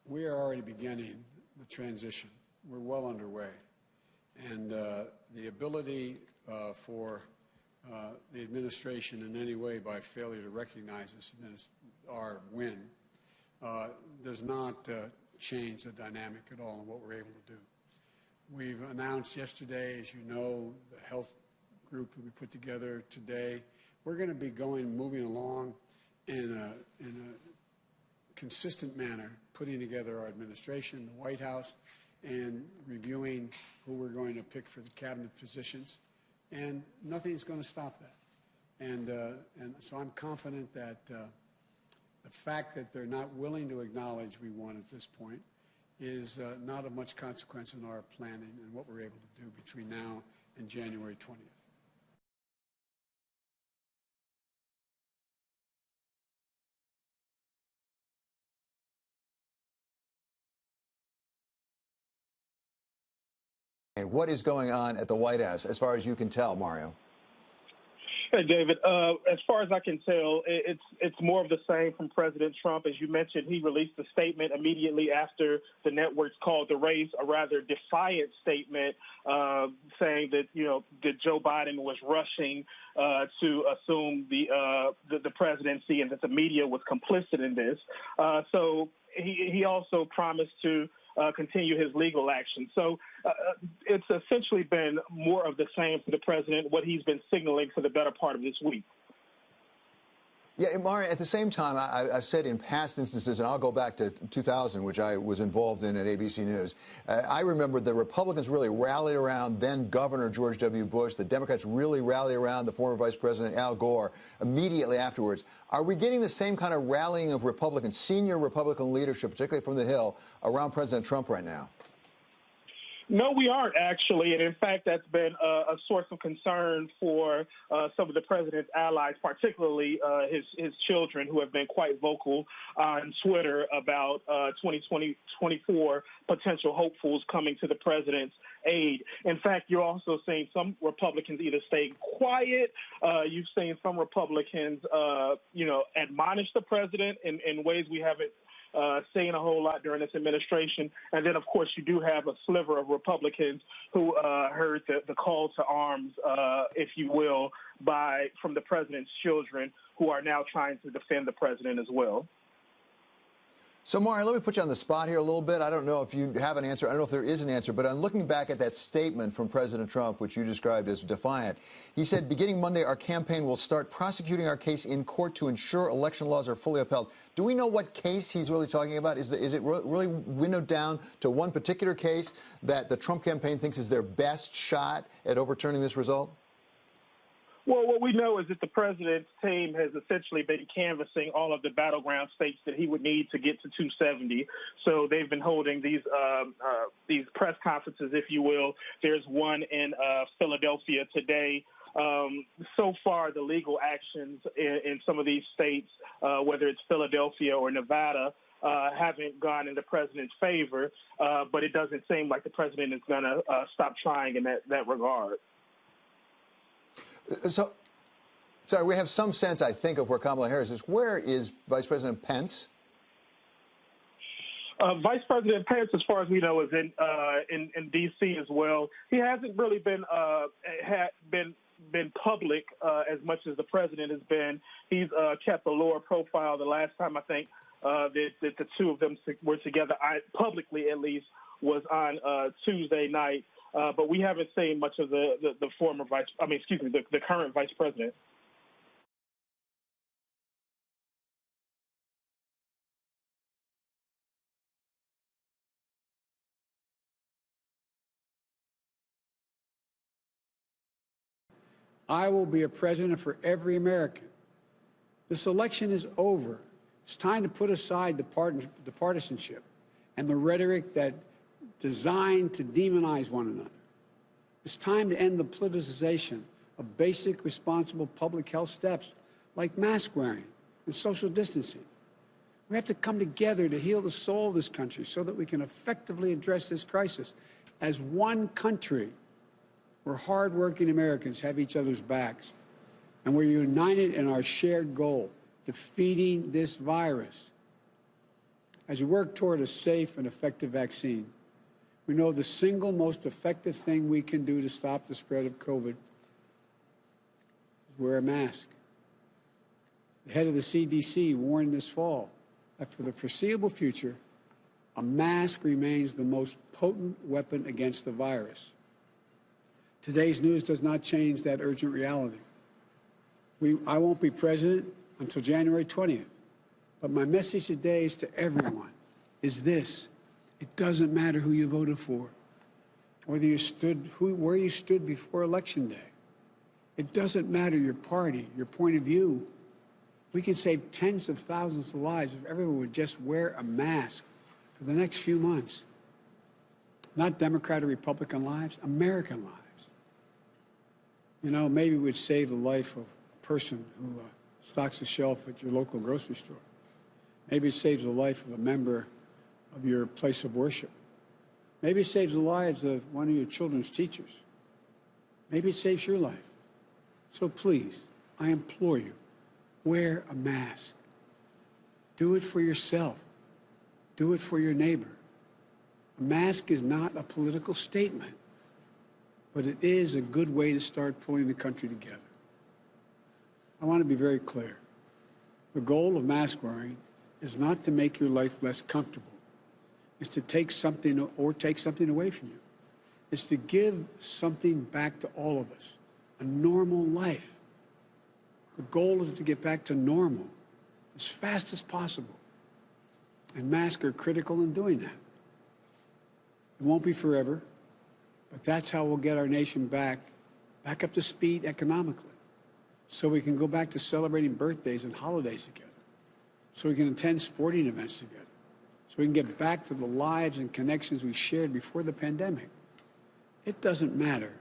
we are already beginning the transition. We're well underway. And the ability for the administration in any way by failure to recognize this our win does not change the dynamic at all in what we're able to do. We've announced yesterday, as you know, the health group that we put together today. We're going to be moving along in a consistent manner, putting together our administration, the White House, and reviewing who we're going to pick for the cabinet positions. And nothing's going to stop that. And so I'm confident that the fact that they're not willing to acknowledge we won at this point is not of much consequence in our planning and what we're able to do between now and January 20th. And what is going on at the White House, as far as you can tell, Mario? Hey, David. As far as I can tell, it's more of the same from President Trump. As you mentioned, he released a statement immediately after the networks called the race, a rather defiant statement saying that, that Joe Biden was rushing to assume the presidency and that the media was complicit in this. So he also promised to continue his legal action. So it's essentially been more of the same for the president, what he's been signaling for the better part of this week. Yeah, Mario, at the same time, I've said in past instances, and I'll go back to 2000, which I was involved in at ABC News, I remember the Republicans really rallied around then-Governor George W. Bush. The Democrats really rallied around the former Vice President Al Gore immediately afterwards. Are we getting the same kind of rallying of Republicans, senior Republican leadership, particularly from the Hill, around President Trump right now? No, we aren't actually, and in fact, that's been a source of concern for some of the president's allies, particularly his children, who have been quite vocal on Twitter about 2024 potential hopefuls coming to the president's aid. In fact, you're also seeing some Republicans either stay quiet. You've seen some Republicans, admonish the president in ways we haven't saying a whole lot during this administration. And then, of course, you do have a sliver of Republicans who heard the call to arms, if you will, from the president's children, who are now trying to defend the president as well. So, Mario, let me put you on the spot here a little bit. I don't know if you have an answer. I don't know if there is an answer. But I'm looking back at that statement from President Trump, which you described as defiant. He said, beginning Monday, our campaign will start prosecuting our case in court to ensure election laws are fully upheld. Do we know what case he's really talking about? Is it really winnowed down to one particular case that the Trump campaign thinks is their best shot at overturning this result? Well, what we know is that the president's team has essentially been canvassing all of the battleground states that he would need to get to 270. So they've been holding these press conferences, if you will. There's one in Philadelphia today. So far, the legal actions in some of these states, whether it's Philadelphia or Nevada, haven't gone in the president's favor. But it doesn't seem like the president is going to stop trying in that regard. So, sorry, we have some sense, I think, of where Kamala Harris is. Where is Vice President Pence? Vice President Pence, as far as we know, is in D.C. as well. He hasn't really been public as much as the president has been. He's kept a lower profile. The last time I think that the two of them were together, publicly at least, was on Tuesday night. But we haven't seen much of the current vice president. I will be a president for every American. This election is over. It's time to put aside the partisanship and the rhetoric that designed to demonize one another. It's time to end the politicization of basic, responsible public health steps like mask wearing and social distancing. We have to come together to heal the soul of this country so that we can effectively address this crisis as one country where hardworking Americans have each other's backs and we're united in our shared goal, defeating this virus. as we work toward a safe and effective vaccine, we know the single most effective thing we can do to stop the spread of COVID is wear a mask. The head of the CDC warned this fall that for the foreseeable future, a mask remains the most potent weapon against the virus. Today's news does not change that urgent reality. I won't be president until January 20th, but my message today is to everyone is this: it doesn't matter who you voted for, where you stood before Election Day. It doesn't matter your party, your point of view. We can save tens of thousands of lives if everyone would just wear a mask for the next few months. Not Democrat or Republican lives, American lives. You know, maybe it would save the life of a person who stocks the shelf at your local grocery store. Maybe it saves the life of a member of your place of worship. Maybe it saves the lives of one of your children's teachers. Maybe it saves your life. So please, I implore you, wear a mask. Do it for yourself. Do it for your neighbor. A mask is not a political statement, but it is a good way to start pulling the country together. I want to be very clear. The goal of mask wearing is not to make your life less comfortable. It's to take something away from you. It's to give something back to all of us, a normal life. The goal is to get back to normal as fast as possible. And masks are critical in doing that. It won't be forever, but that's how we'll get our nation back up to speed economically, so we can go back to celebrating birthdays and holidays together, so we can attend sporting events together, so we can get back to the lives and connections we shared before the pandemic. It doesn't matter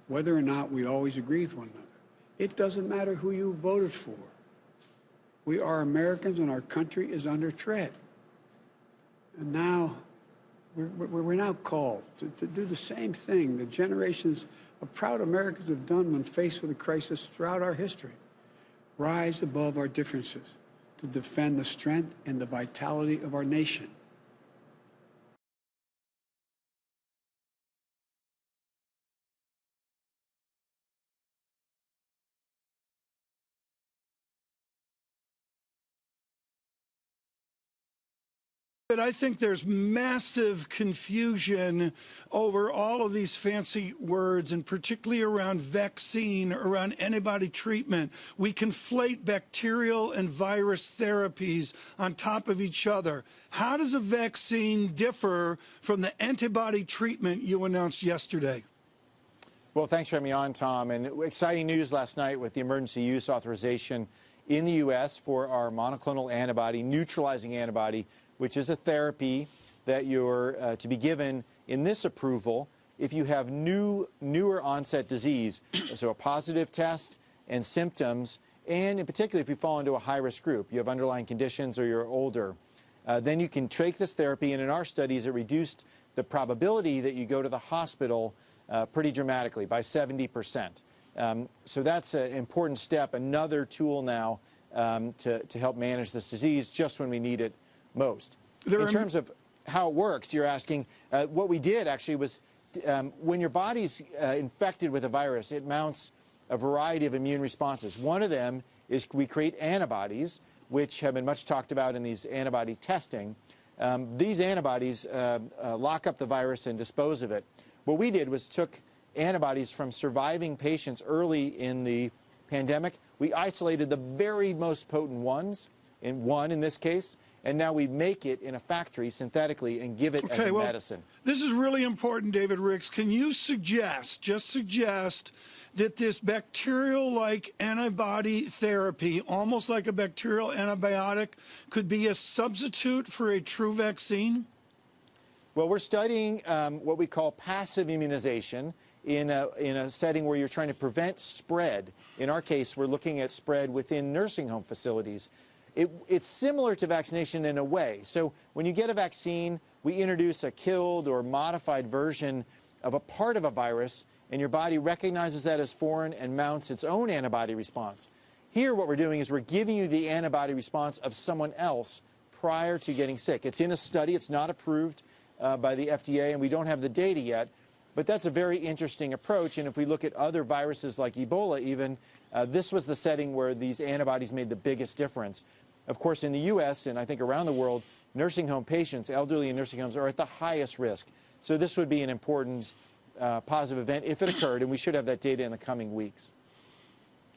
whether or not we always agree with one another. It doesn't matter who you voted for. We are Americans, and our country is under threat. And now, we're now called to do the same thing the generations of proud Americans have done when faced with a crisis throughout our history. Rise above our differences to defend the strength and the vitality of our nation. But I think there's massive confusion over all of these fancy words, and particularly around vaccine, around antibody treatment. We conflate bacterial and virus therapies on top of each other. How does a vaccine differ from the antibody treatment you announced yesterday? Well, thanks for having me on, Tom. And exciting news last night with the emergency use authorization in the U.S. for our monoclonal antibody, neutralizing antibody, which is a therapy that you're to be given in this approval if you have newer onset disease, so a positive test and symptoms, and in particular if you fall into a high-risk group, you have underlying conditions or you're older. Then you can take this therapy, and in our studies it reduced the probability that you go to the hospital pretty dramatically, by 70%. So that's an important step, another tool now to help manage this disease just when we need it most. In terms of how it works, you're asking, what we did actually was when your body's infected with a virus, it mounts a variety of immune responses. One of them is we create antibodies, which have been much talked about in these antibody testing. These antibodies lock up the virus and dispose of it. What we did was took antibodies from surviving patients early in the pandemic. We isolated the very most potent ones, in this case, and now we make it in a factory synthetically and give it as a medicine. This is really important, David Ricks. Can you suggest that this bacterial-like antibody therapy, almost like a bacterial antibiotic, could be a substitute for a true vaccine? Well, we're studying what we call passive immunization in a setting where you're trying to prevent spread. In our case, we're looking at spread within nursing home facilities. It's similar to vaccination in a way. So when you get a vaccine, we introduce a killed or modified version of a part of a virus, and your body recognizes that as foreign and mounts its own antibody response. Here, what we're doing is we're giving you the antibody response of someone else prior to getting sick. It's in a study. It's not approved by the FDA, and we don't have the data yet. But that's a very interesting approach. And if we look at other viruses like Ebola even, this was the setting where these antibodies made the biggest difference. Of course, in the U.S. and I think around the world, nursing home patients, elderly in nursing homes, are at the highest risk. So this would be an important positive event if it occurred, and we should have that data in the coming weeks.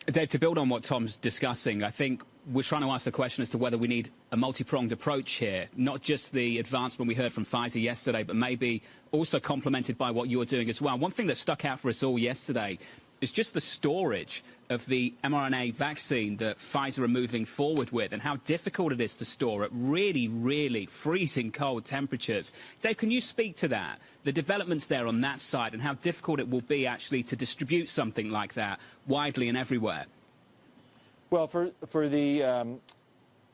Dave, to build on what Tom's discussing, I think we're trying to ask the question as to whether we need a multi-pronged approach here, not just the advancement we heard from Pfizer yesterday, but maybe also complemented by what you're doing as well. One thing that stuck out for us all yesterday is just the storage of the mRNA vaccine that Pfizer are moving forward with and how difficult it is to store at really, really freezing cold temperatures. Dave, can you speak to that, the developments there on that side, and how difficult it will be actually to distribute something like that widely and everywhere? Well, for the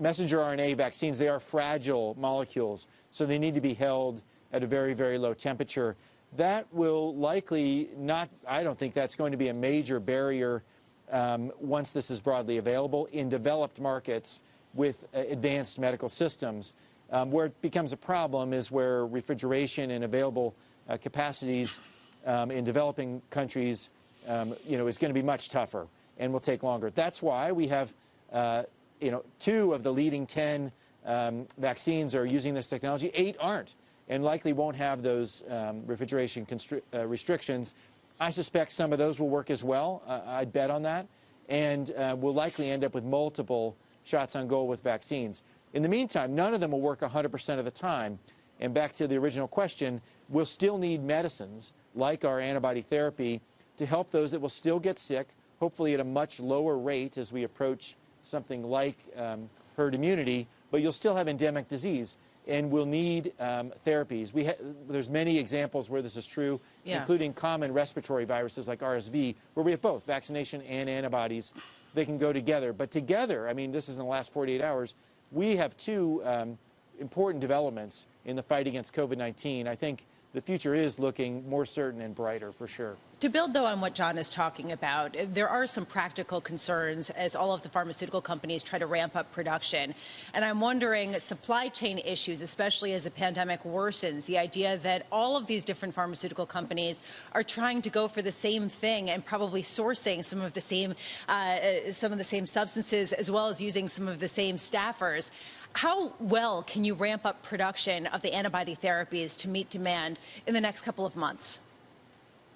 messenger RNA vaccines, they are fragile molecules, so they need to be held at a very, very low temperature. That will likely not, I don't think that's going to be a major barrier once this is broadly available in developed markets with advanced medical systems. Where it becomes a problem is where refrigeration and available capacities in developing countries, is going to be much tougher and will take longer. That's why we have, 2 of the leading 10 vaccines are using this technology. 8 aren't, and likely won't have those refrigeration restrictions. I suspect some of those will work as well. I'd bet on that. And we'll likely end up with multiple shots on goal with vaccines. In the meantime, none of them will work 100% of the time. And back to the original question, we'll still need medicines like our antibody therapy to help those that will still get sick, hopefully at a much lower rate as we approach something like herd immunity, but you'll still have endemic disease. And we'll need therapies. There's many examples where this is true, including common respiratory viruses like RSV, where we have both vaccination and antibodies. They can go together. But together, I mean, this is in the last 48 hours, we have 2 important developments in the fight against COVID-19. I think the future is looking more certain and brighter for sure. To build, though, on what John is talking about, there are some practical concerns as all of the pharmaceutical companies try to ramp up production. And I'm wondering, supply chain issues, especially as the pandemic worsens, the idea that all of these different pharmaceutical companies are trying to go for the same thing and probably sourcing some of the same substances, as well as using some of the same staffers. How well can you ramp up production of the antibody therapies to meet demand in the next couple of months?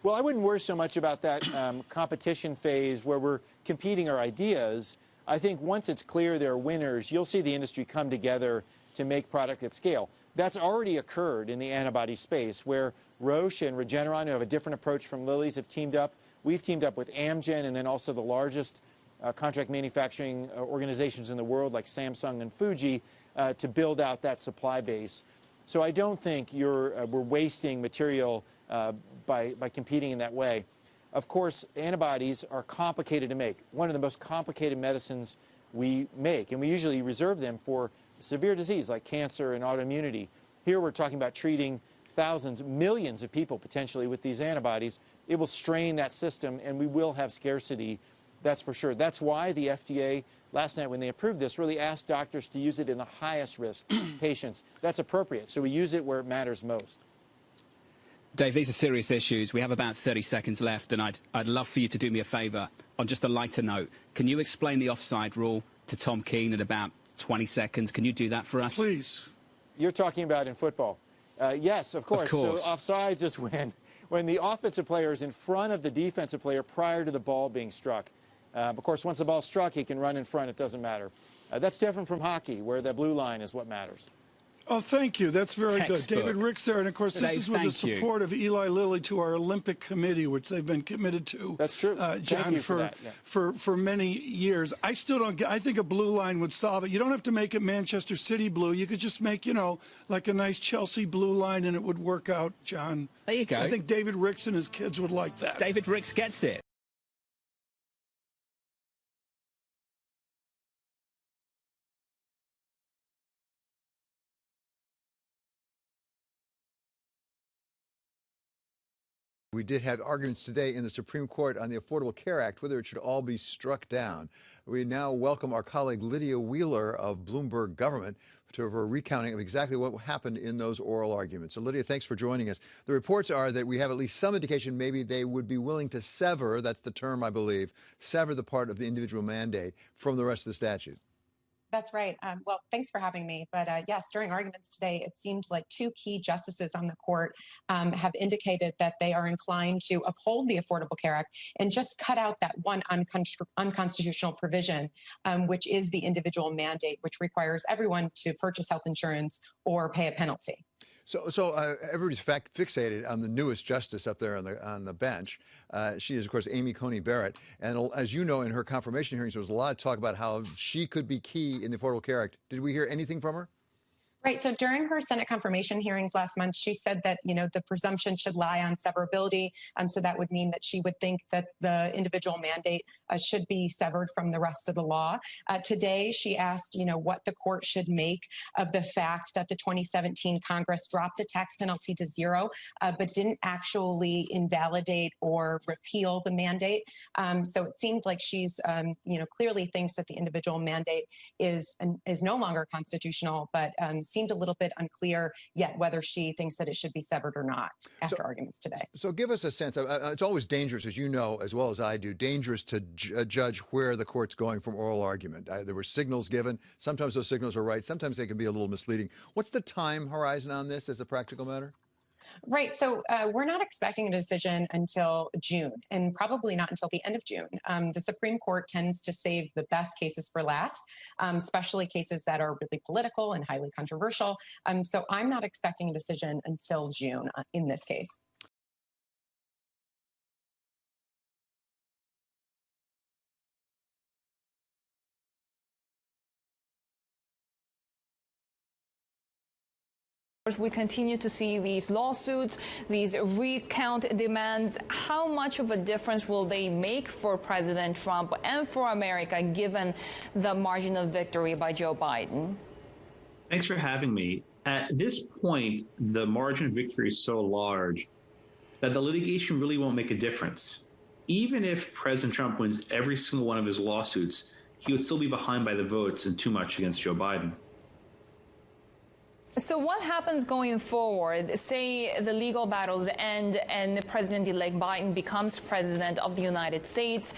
Well, I wouldn't worry so much about that competition phase where we're competing our ideas. I think once it's clear there are winners, you'll see the industry come together to make product at scale. That's already occurred in the antibody space where Roche and Regeneron, who have a different approach from Lilly's, have teamed up. We've teamed up with Amgen and then also the largest contract manufacturing organizations in the world like Samsung and Fuji to build out that supply base. So I don't think we're wasting material by competing in that way. Of course, antibodies are complicated to make. One of the most complicated medicines we make, and we usually reserve them for severe disease like cancer and autoimmunity. Here we're talking about treating thousands, millions of people potentially with these antibodies. It will strain that system, and we will have scarcity. That's for sure. That's why the FDA, last night when they approved this, really asked doctors to use it in the highest risk patients. That's appropriate. So we use it where it matters most. Dave, these are serious issues. We have about 30 seconds left, and I'd love for you to do me a favor on just a lighter note. Can you explain the offside rule to Tom Keene in about 20 seconds? Can you do that for us? Please. You're talking about in football. Yes, of course. So offsides is when the offensive player is in front of the defensive player prior to the ball being struck. Of course, once the ball's struck, he can run in front. It doesn't matter. That's different from hockey, where the blue line is what matters. Oh, thank you. That's very good. David Ricks there. And, of course, this is with the support of Eli Lilly to our Olympic Committee, which they've been committed to. That's true. John, for many years. I still don't get, I think a blue line would solve it. You don't have to make it Manchester City blue. You could just make, like a nice Chelsea blue line, and it would work out, John. There you go. I think David Ricks and his kids would like that. David Ricks gets it. We did have arguments today in the Supreme Court on the Affordable Care Act, whether it should all be struck down. We now welcome our colleague Lydia Wheeler of Bloomberg Government to for a recounting of exactly what happened in those oral arguments. So, Lydia, thanks for joining us. The reports are that we have at least some indication maybe they would be willing to sever, that's the term I believe, sever the part of the individual mandate from the rest of the statute. That's right. Well, thanks for having me. But yes, during arguments today, it seemed like two key justices on the court have indicated that they are inclined to uphold the Affordable Care Act and just cut out that one unconstitutional provision, which is the individual mandate, which requires everyone to purchase health insurance or pay a penalty. So everybody's fixated on the newest justice up there on the bench. She is, of course, Amy Coney Barrett. And as you know, in her confirmation hearings, there was a lot of talk about how she could be key in the Affordable Care Act. Did we hear anything from her? Right. So during her Senate confirmation hearings last month, she said that, the presumption should lie on severability. So that would mean that she would think that the individual mandate should be severed from the rest of the law. Today, she asked, what the court should make of the fact that the 2017 Congress dropped the tax penalty to zero, but didn't actually invalidate or repeal the mandate. So it seemed like she's, clearly thinks that the individual mandate is no longer constitutional, but seemed a little bit unclear yet whether she thinks that it should be severed or not after arguments today. So give us a sense. It's always dangerous, as you know, as well as I do, dangerous to judge where the court's going from oral argument. There were signals given. Sometimes those signals are right. Sometimes they can be a little misleading. What's the time horizon on this as a practical matter? Right. So we're not expecting a decision until June, and probably not until the end of June. The Supreme Court tends to save the best cases for last, especially cases that are really political and highly controversial. So I'm not expecting a decision until June in this case. We continue to see these lawsuits, these recount demands. How much of a difference will they make for President Trump and for America, given the margin of victory by Joe Biden? Thanks for having me. At this point, the margin of victory is so large that the litigation really won't make a difference. Even if President Trump wins every single one of his lawsuits, he would still be behind by the votes and too much against Joe Biden. So what happens going forward? Say the legal battles end and President-elect Biden becomes president of the United States.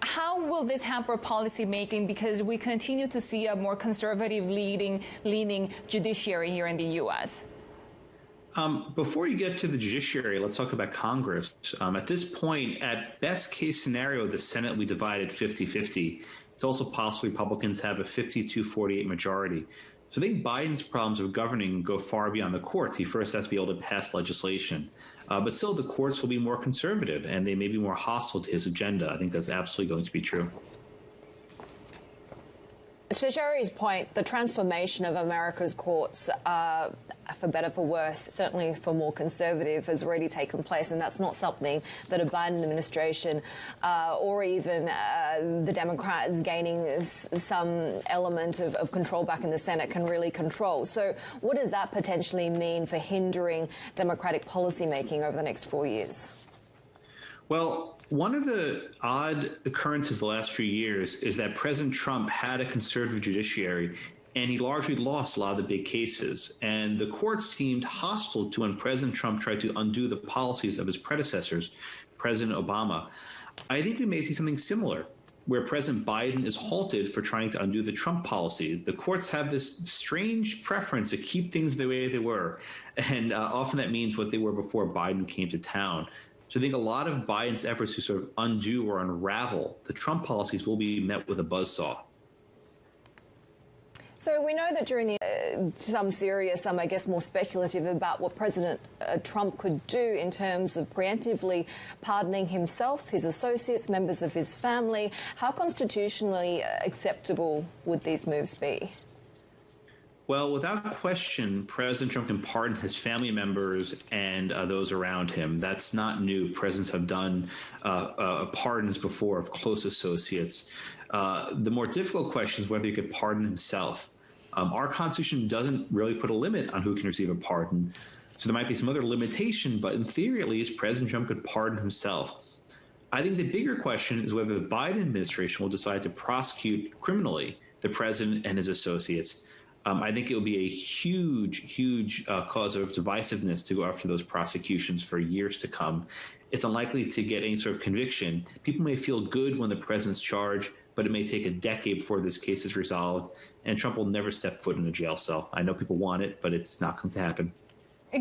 How will this hamper policy making? Because we continue to see a more conservative leaning judiciary here in the U.S. Before you get to the judiciary, let's talk about Congress. At this point, at best case scenario, the Senate will be divided 50-50. It's also possible Republicans have a 52-48 majority. So I think Biden's problems of governing go far beyond the courts. He first has to be able to pass legislation. But still, the courts will be more conservative, and they may be more hostile to his agenda. I think that's absolutely going to be true. To Sherry's point, the transformation of America's courts, for better for worse, certainly for more conservative, has already taken place, and that's not something that a Biden administration or even the Democrats gaining some element of control back in the Senate can really control. So what does that potentially mean for hindering Democratic policymaking over the next 4 years? Well, one of the odd occurrences the last few years is that President Trump had a conservative judiciary, and he largely lost a lot of the big cases. And the courts seemed hostile to when President Trump tried to undo the policies of his predecessors, President Obama. I think we may see something similar, where President Biden is halted for trying to undo the Trump policies. The courts have this strange preference to keep things the way they were, and often that means what they were before Biden came to town. So I think a lot of Biden's efforts to sort of undo or unravel the Trump policies will be met with a buzzsaw. So we know that during the some serious, some I guess more speculative about what President Trump could do in terms of preemptively pardoning himself, his associates, members of his family. How constitutionally acceptable would these moves be? Well, without question, President Trump can pardon his family members and those around him. That's not new. Presidents have done pardons before of close associates. The more difficult question is whether he could pardon himself. Our Constitution doesn't really put a limit on who can receive a pardon. So there might be some other limitation, but in theory, at least, President Trump could pardon himself. I think the bigger question is whether the Biden administration will decide to prosecute criminally the president and his associates. I think it will be a huge cause of divisiveness to go after those prosecutions for years to come. It's unlikely to get any sort of conviction. People may feel good when the president's charged, but it may take a decade before this case is resolved, and Trump will never step foot in a jail cell. I know people want it, but it's not going to happen.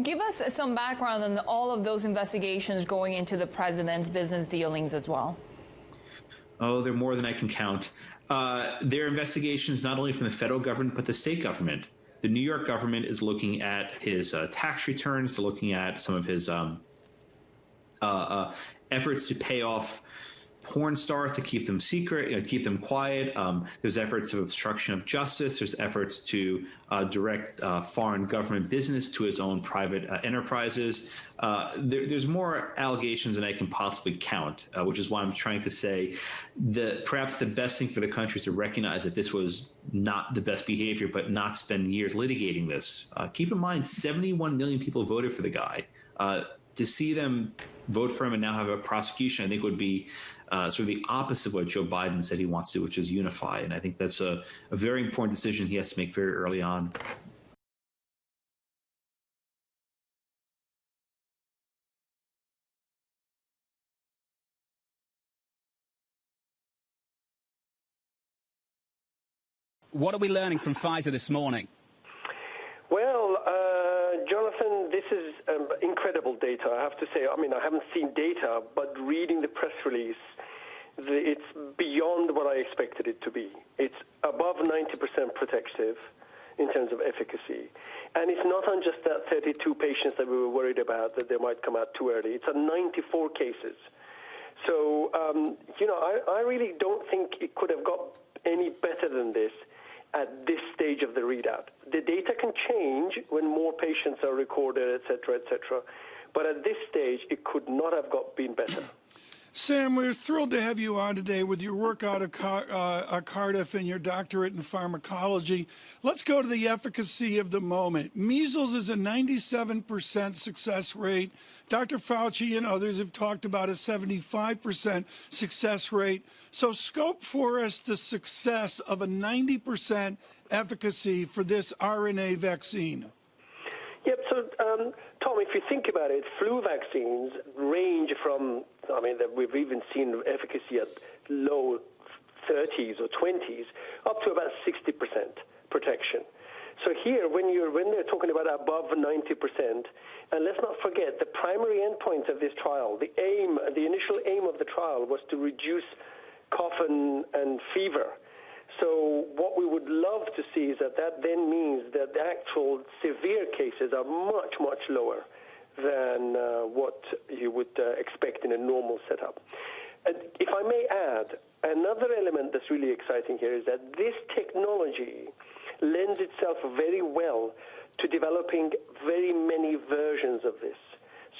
Give us some background on all of those investigations going into the president's business dealings as well. Oh, they're more than I can count. There are investigations not only from the federal government, but the state government. The New York government is looking at his tax returns. They're looking at some of his efforts to pay off porn stars to keep them secret, keep them quiet. There's efforts of obstruction of justice. There's efforts to direct foreign government business to his own private enterprises. There's more allegations than I can possibly count, which is why I'm trying to say that perhaps the best thing for the country is to recognize that this was not the best behavior, but not spend years litigating this. Keep in mind, 71 million people voted for the guy. To see them vote for him and now have a prosecution, I think would be sort of the opposite of what Joe Biden said he wants to, which is unify. And I think that's a very important decision he has to make very early on. What are we learning from Pfizer this morning? Well, Jonathan, this is incredible data, I have to say. I mean, I haven't seen data, but reading the press release, it's beyond what I expected it to be. It's above 90% protective in terms of efficacy. And it's not on just that 32 patients that we were worried about that they might come out too early. It's on 94 cases. So, I really don't think it could have got any better than this at this stage of the readout. The data can change when more patients are recorded, et cetera, et cetera. But at this stage, it could not have been better. Sam, we're thrilled to have you on today with your work out of Cardiff and your doctorate in pharmacology. Let's go to the efficacy of the moment. Measles is a 97% success rate. Dr. Fauci and others have talked about a 75% success rate. So scope for us the success of a 90% efficacy for this RNA vaccine. Yep, so Tom, if you think about it, flu vaccines range from, we've even seen efficacy at low 30s or 20s up to about 60% protection. So here, when they're talking about above 90%, and let's not forget the primary endpoint of this trial, the initial aim of the trial was to reduce cough and fever. So what we would love to see is that then means that the actual severe cases are much, much lower than what you would expect in a normal setup. And if I may add, another element that's really exciting here is that this technology lends itself very well to developing very many versions of this.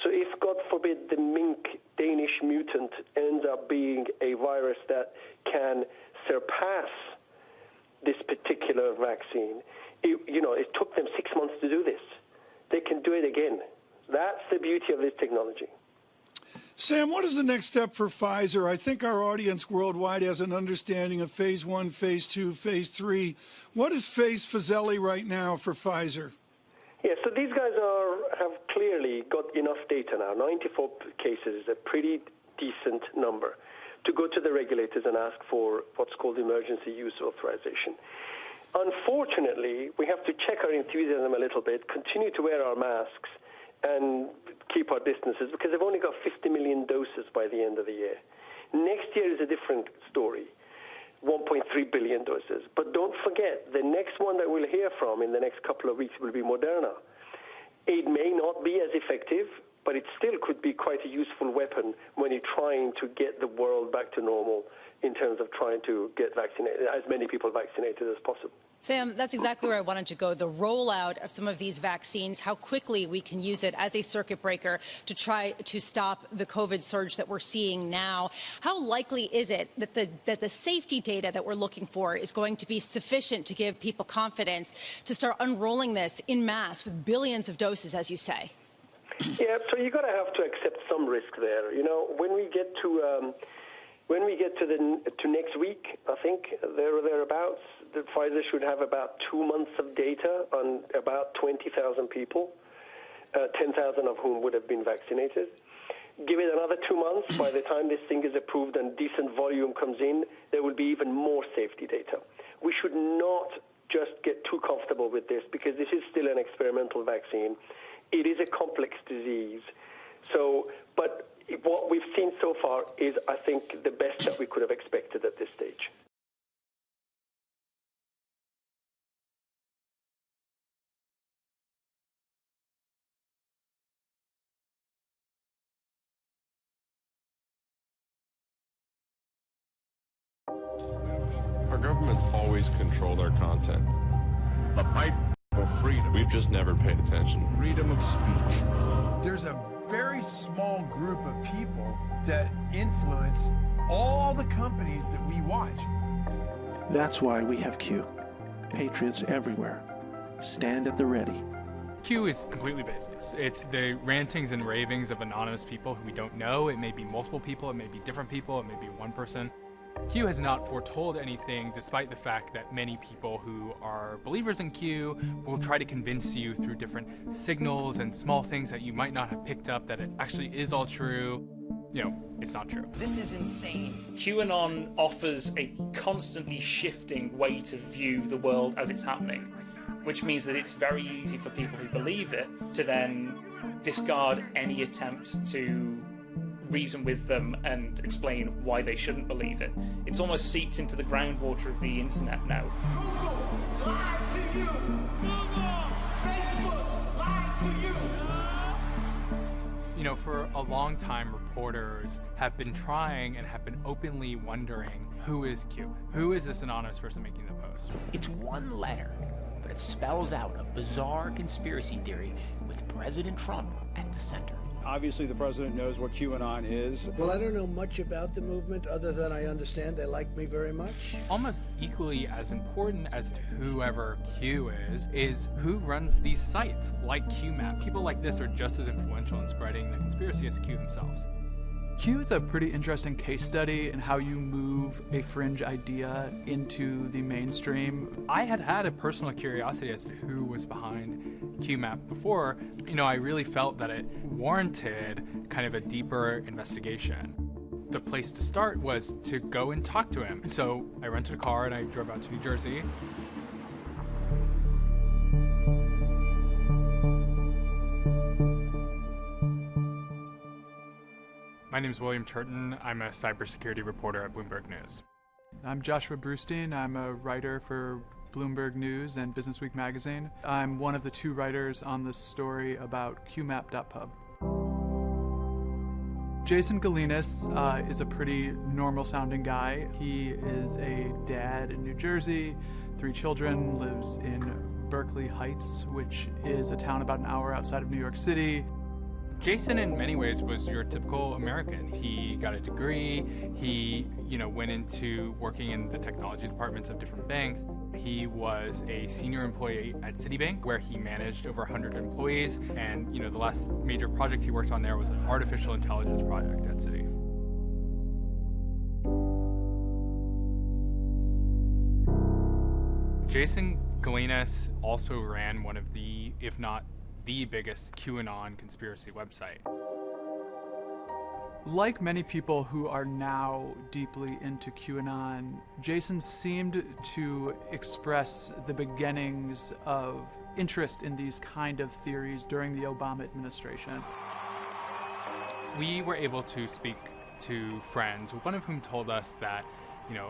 So if, God forbid, the mink Danish mutant ends up being a virus that can surpass this particular vaccine, it took them 6 months to do this. They can do it again. That's the beauty of this technology. Sam, what is the next step for Pfizer? I think our audience worldwide has an understanding of phase 1, phase 2, phase 3. What is phase Fazeli right now for Pfizer? Yeah, so these guys have clearly got enough data now. 94 cases is a pretty decent number to go to the regulators and ask for what's called emergency use authorization. Unfortunately, we have to check our enthusiasm a little bit, continue to wear our masks, and keep our distances, because they've only got 50 million doses by the end of the year. Next year is a different story, 1.3 billion doses. But don't forget, the next one that we'll hear from in the next couple of weeks will be Moderna. It may not be as effective, but it still could be quite a useful weapon when you're trying to get the world back to normal in terms of trying to get vaccinated, as many people vaccinated as possible. Sam, that's exactly where I wanted to go. The rollout of some of these vaccines, how quickly we can use it as a circuit breaker to try to stop the COVID surge that we're seeing now. How likely is it that the safety data that we're looking for is going to be sufficient to give people confidence to start unrolling this in mass with billions of doses, as you say? Yeah, so you're going to have to accept some risk there. When we get to next week, I think thereabouts, that Pfizer should have about 2 months of data on about 20,000 people, 10,000 of whom would have been vaccinated. Give it another 2 months. By the time this thing is approved and decent volume comes in, there will be even more safety data. We should not just get too comfortable with this because this is still an experimental vaccine. It is a complex disease. But what we've seen so far is, I think, the best that we could have expected at this stage. Our government's always controlled our content. The fight for freedom. We've just never paid attention. Freedom of speech. There's a very small group of people that influence all the companies that we watch. That's why we have Q. Patriots everywhere. Stand at the ready. Q is completely baseless. It's the rantings and ravings of anonymous people who we don't know. It may be multiple people, it may be different people, it may be one person. Q has not foretold anything, despite the fact that many people who are believers in Q will try to convince you through different signals and small things that you might not have picked up that it actually is all true. You know, it's not true. This is insane. QAnon offers a constantly shifting way to view the world as it's happening, which means that it's very easy for people who believe it to then discard any attempt to reason with them and explain why they shouldn't believe it. It's almost seeped into the groundwater of the internet now. Google lied to you. Google, Facebook lied to you. You know, for a long time, reporters have been trying and have been openly wondering, who is Q? Who is this anonymous person making the post? It's one letter, but it spells out a bizarre conspiracy theory with President Trump at the center. Obviously, the president knows what QAnon is. Well, I don't know much about the movement other than I understand they like me very much. Almost equally as important as to whoever Q is who runs these sites like QMAP. People like this are just as influential in spreading the conspiracy as Q themselves. Q is a pretty interesting case study in how you move a fringe idea into the mainstream. I had a personal curiosity as to who was behind QMAP before. You know, I really felt that it warranted kind of a deeper investigation. The place to start was to go and talk to him. So I rented a car and I drove out to New Jersey. My name is William Turton. I'm a cybersecurity reporter at Bloomberg News. I'm Joshua Brustein. I'm a writer for Bloomberg News and Business Week magazine. I'm one of the two writers on this story about QMAP.pub. Jason Galinas is a pretty normal-sounding guy. He is a dad in New Jersey, 3 children, lives in Berkeley Heights, which is a town about an hour outside of New York City. Jason, in many ways, was your typical American. He got a degree. He, went into working in the technology departments of different banks. He was a senior employee at Citibank, where he managed over 100 employees. And, the last major project he worked on there was an artificial intelligence project at Citi. Jason Galinas also ran one of the, if not the biggest QAnon conspiracy website. Like many people who are now deeply into QAnon, Jason seemed to express the beginnings of interest in these kind of theories during the Obama administration. We were able to speak to friends, one of whom told us that,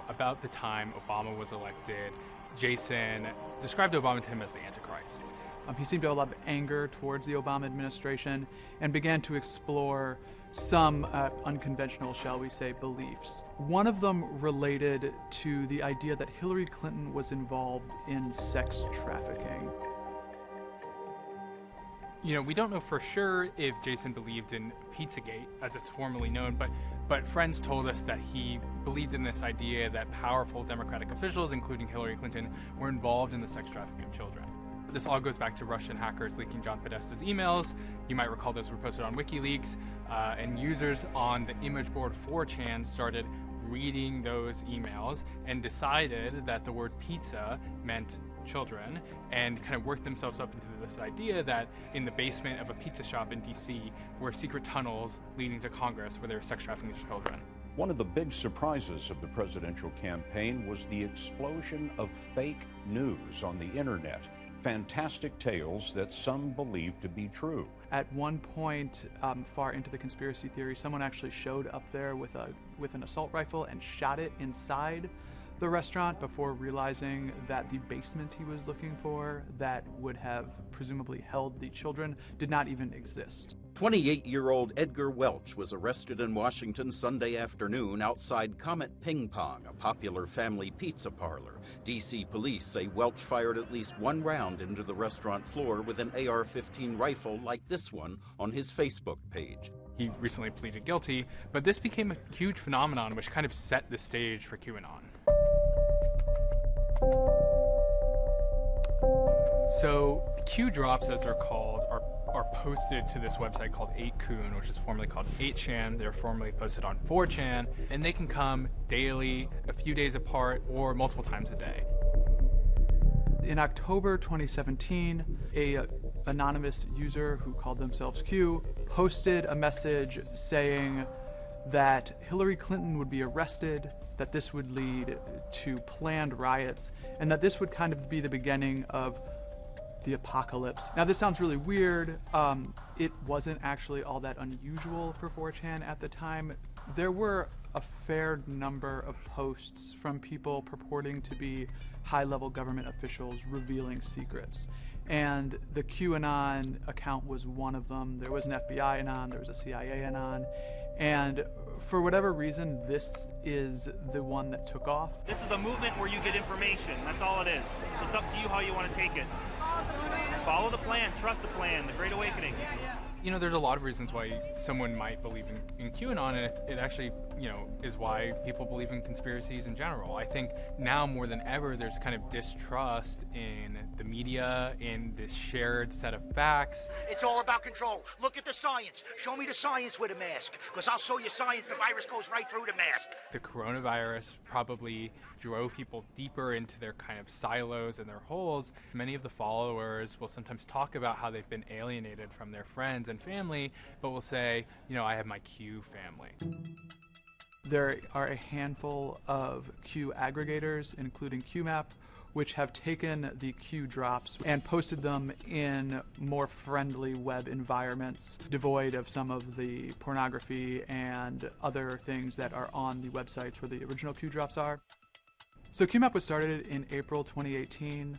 about the time Obama was elected, Jason described Obama to him as the Antichrist. He seemed to have a lot of anger towards the Obama administration and began to explore some unconventional, shall we say, beliefs. One of them related to the idea that Hillary Clinton was involved in sex trafficking. We don't know for sure if Jason believed in Pizzagate, as it's formally known, but friends told us that he believed in this idea that powerful Democratic officials, including Hillary Clinton, were involved in the sex trafficking of children. This all goes back to Russian hackers leaking John Podesta's emails. You might recall those were posted on WikiLeaks, and users on the image board 4chan started reading those emails and decided that the word pizza meant children, and kind of worked themselves up into this idea that in the basement of a pizza shop in DC were secret tunnels leading to Congress where they were sex trafficking children. One of the big surprises of the presidential campaign was the explosion of fake news on the internet. Fantastic tales that some believed to be true. At one point, far into the conspiracy theory, someone actually showed up there with an assault rifle and shot it inside the restaurant before realizing that the basement he was looking for that would have presumably held the children did not even exist. 28-year-old Edgar Welch was arrested in Washington Sunday afternoon outside Comet Ping Pong, a popular family pizza parlor. D.C. police say Welch fired at least one round into the restaurant floor with an AR-15 rifle like this one on his Facebook page. He recently pleaded guilty, but this became a huge phenomenon which kind of set the stage for QAnon. So Q drops, as they're called, are posted to this website called 8kun, which is formerly called 8chan. They're formerly posted on 4chan, and they can come daily, a few days apart, or multiple times a day. In October 2017, a anonymous user who called themselves Q posted a message saying that Hillary Clinton would be arrested, that this would lead to planned riots, and that this would kind of be the beginning of the apocalypse. Now, this sounds really weird. It wasn't actually all that unusual for 4chan at the time. There were a fair number of posts from people purporting to be high-level government officials revealing secrets. And the QAnon account was one of them. There was an FBI anon, there was a CIA anon. And for whatever reason, this is the one that took off. This is a movement where you get information. That's all it is. It's up to you how you want to take it. Follow the plan, trust the plan, the Great Awakening. You know, there's a lot of reasons why someone might believe in QAnon, and it actually, is why people believe in conspiracies in general. I think now more than ever, there's kind of distrust in the media, in this shared set of facts. It's all about control. Look at the science. Show me the science with a mask, because I'll show you science. The virus goes right through the mask. The coronavirus probably drove people deeper into their kind of silos and their holes. Many of the followers will sometimes talk about how they've been alienated from their friends and family, but will say, I have my Q family. There are a handful of Q aggregators, including QMAP, which have taken the Q drops and posted them in more friendly web environments, devoid of some of the pornography and other things that are on the websites where the original Q drops are. So QMAP was started in April 2018.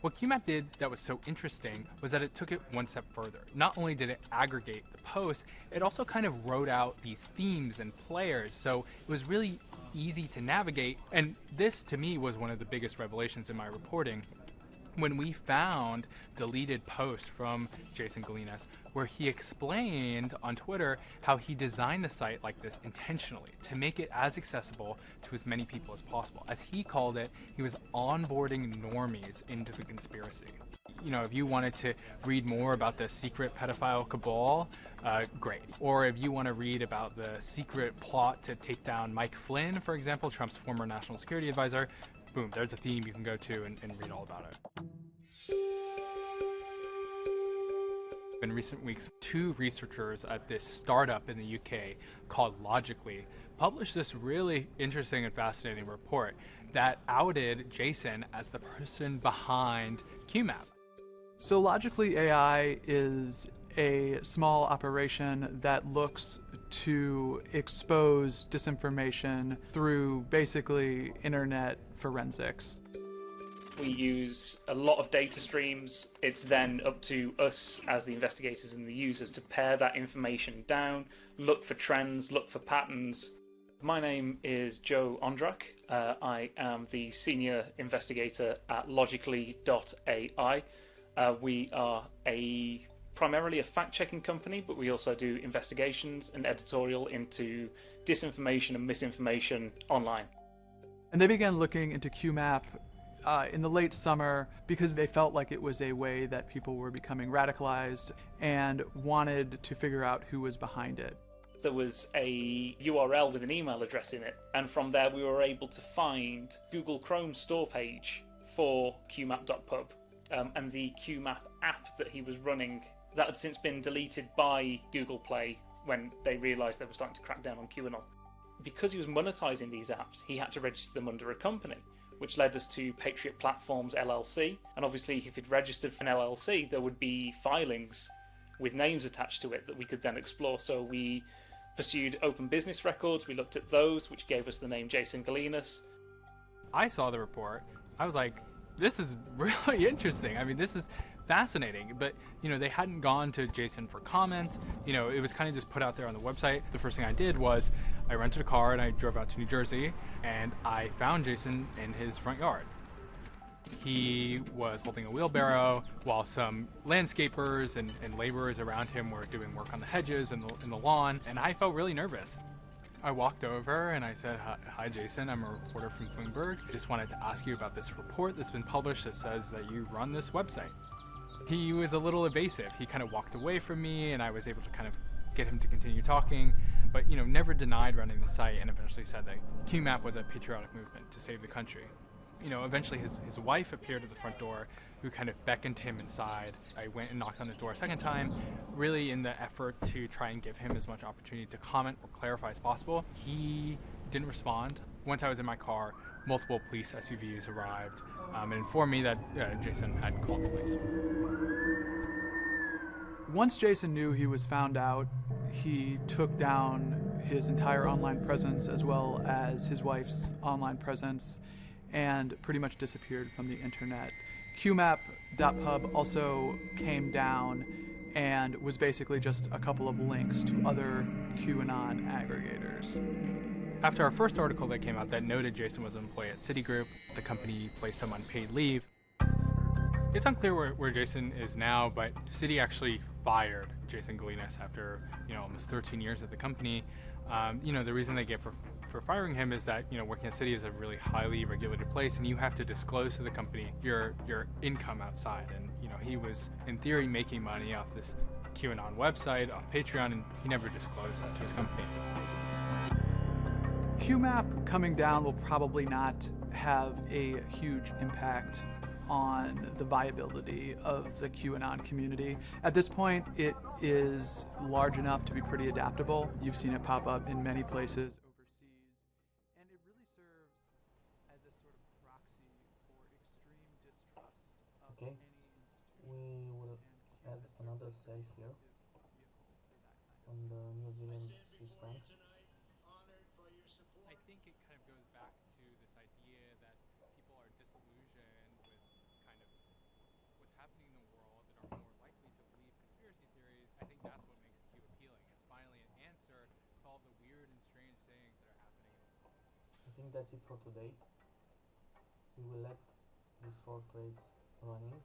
What QMAP did that was so interesting was that it took it one step further. Not only did it aggregate the posts, it also kind of wrote out these themes and players, so it was really easy to navigate. And this, to me, was one of the biggest revelations in my reporting. When we found deleted posts from Jason Galinas, where he explained on Twitter how he designed the site like this intentionally to make it as accessible to as many people as possible. As he called it, he was onboarding normies into the conspiracy. If you wanted to read more about the secret pedophile cabal, great. Or if you want to read about the secret plot to take down Mike Flynn, for example, Trump's former national security advisor, boom, there's a theme you can go to and read all about it. In recent weeks, 2 researchers at this startup in the UK called Logically published this really interesting and fascinating report that outed Jason as the person behind QMAP. So Logically AI is a small operation that looks to expose disinformation through basically internet forensics. We use a lot of data streams. It's then up to us as the investigators and the users to pare that information down, look for trends, look for patterns. My name is Joe Ondrak. I am the senior investigator at Logically.ai. We are primarily a fact-checking company, but we also do investigations and editorial into disinformation and misinformation online. And they began looking into QMAP in the late summer because they felt like it was a way that people were becoming radicalized and wanted to figure out who was behind it. there was a URL with an email address in it, and from there we were able to find Google Chrome store page for qmap.pub, and the QMAP app that he was running that had since been deleted by Google Play when they realised they were starting to crack down on QAnon. Because he was monetizing these apps, he had to register them under a company, which led us to Patriot Platforms LLC, and obviously if he'd registered for an LLC there would be filings with names attached to it that we could then explore. So we pursued open business records, we looked at those, which gave us the name Jason Galinas. I saw the report. I was like, this is really interesting. I mean, this is fascinating. But, they hadn't gone to Jason for comment. It was kind of just put out there on the website. The first thing I did was I rented a car and I drove out to New Jersey, and I found Jason in his front yard. He was holding a wheelbarrow while some landscapers and laborers around him were doing work on the hedges and the lawn, and I felt really nervous. I walked over and I said, "Hi Jason, I'm a reporter from Bloomberg. I just wanted to ask you about this report that's been published that says that you run this website." He was a little evasive. He kind of walked away from me, and I was able to kind of get him to continue talking, but never denied running the site, and eventually said that QMAP was a patriotic movement to save the country. Eventually his wife appeared at the front door, who kind of beckoned him inside. I went and knocked on his door a second time, really in the effort to try and give him as much opportunity to comment or clarify as possible. He didn't respond. Once I was in my car, multiple police SUVs arrived and informed me that Jason had called the police. Once Jason knew he was found out, he took down his entire online presence as well as his wife's online presence and pretty much disappeared from the internet. QMAP.pub also came down and was basically just a couple of links to other QAnon aggregators. After our first article that came out that noted Jason was an employee at Citigroup, the company placed him on paid leave. It's unclear where Jason is now, but Citi actually fired Jason Galinas after almost 13 years at the company. The reason they gave for firing him is that working at Citi is a really highly regulated place, and you have to disclose to the company your income outside. And he was in theory making money off this QAnon website, off Patreon, and he never disclosed that to his company. QMAP coming down will probably not have a huge impact on the viability of the QAnon community. At this point, it is large enough to be pretty adaptable. You've seen it pop up in many places overseas, and it really serves as a sort of proxy for extreme distrust of any institution. We will add another cell here on the New Zealand Swiss franc. I think it kind of goes back to this idea that people are disillusioned with kind of what's happening in the world and are more likely to believe conspiracy theories. I think that's what makes Q appealing. It's finally an answer to all the weird and strange things that are happening in the world. I think that's it for today. We will let these 4 trades running.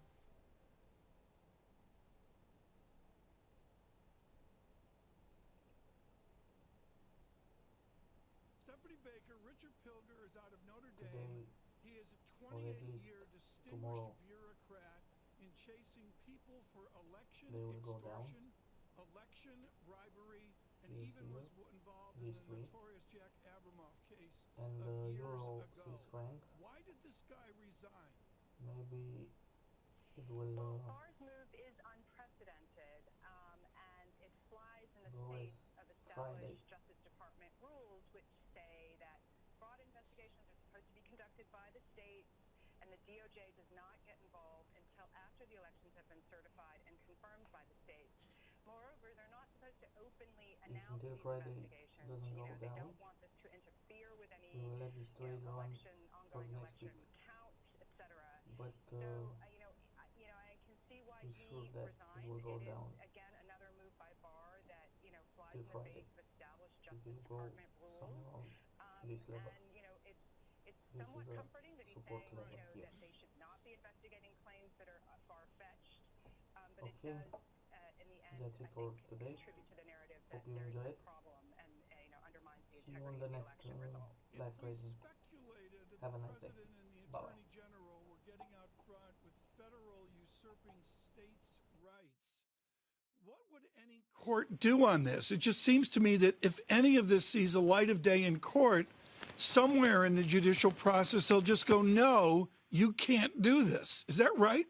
Stephanie Baker, Richard Pilger is out of Notre Dame. He is a 28-year distinguished bureaucrat in chasing people for election extortion, election bribery, and even was involved in the notorious Jack Abramoff case of years ago. Why did this guy resign? Maybe it will Barr's move is unprecedented, and it flies in the face of established Justice Department rules, which say that fraud investigations are supposed to be conducted by the states, and the DOJ does not get involved until after the elections have been certified and confirmed by the states. Moreover, they're not supposed to openly announce these investigations. They don't want this to interfere with any ongoing election count, etc. But I can see why he resigned. It is again another move by Barr that flies in the face of established Justice Department rules. And it's somewhat comforting that he's saying that they should not be investigating claims that are far-fetched. But it does, in the end, I think, contribute to the narrative that there is a problem and undermines the integrity of the election results. Live trading. Speculated that Have a the nice day. president and the Bye. attorney general were getting out front with federal usurping states' rights. court do on this? It just seems to me that if any of this sees a light of day in court, somewhere in the judicial process, they'll just go, no, you can't do this. Is that right?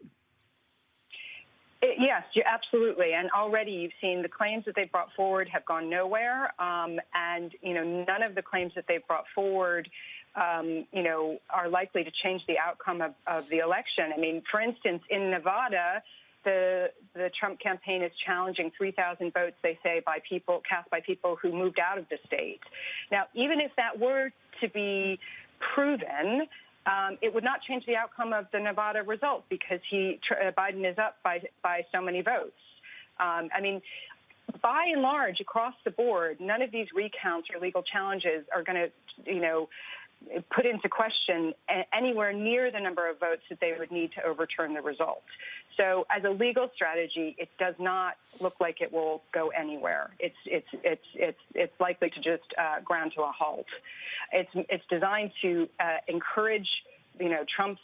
Yes, absolutely. And already you've seen the claims that they've brought forward have gone nowhere. And, none of the claims that they've brought forward, are likely to change the outcome of the election. I mean, for instance, in Nevada, the Trump campaign is challenging 3,000 votes, they say, cast by people who moved out of the state. Now, even if that were to be proven, it would not change the outcome of the Nevada result because Biden is up by so many votes. By and large, across the board, none of these recounts or legal challenges are going to, put into question anywhere near the number of votes that they would need to overturn the result. So, as a legal strategy, it does not look like it will go anywhere. It's likely to just ground to a halt. It's designed to encourage, Trump's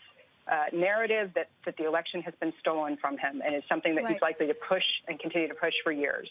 narrative that the election has been stolen from him, and is something that he's likely to push and continue to push for years.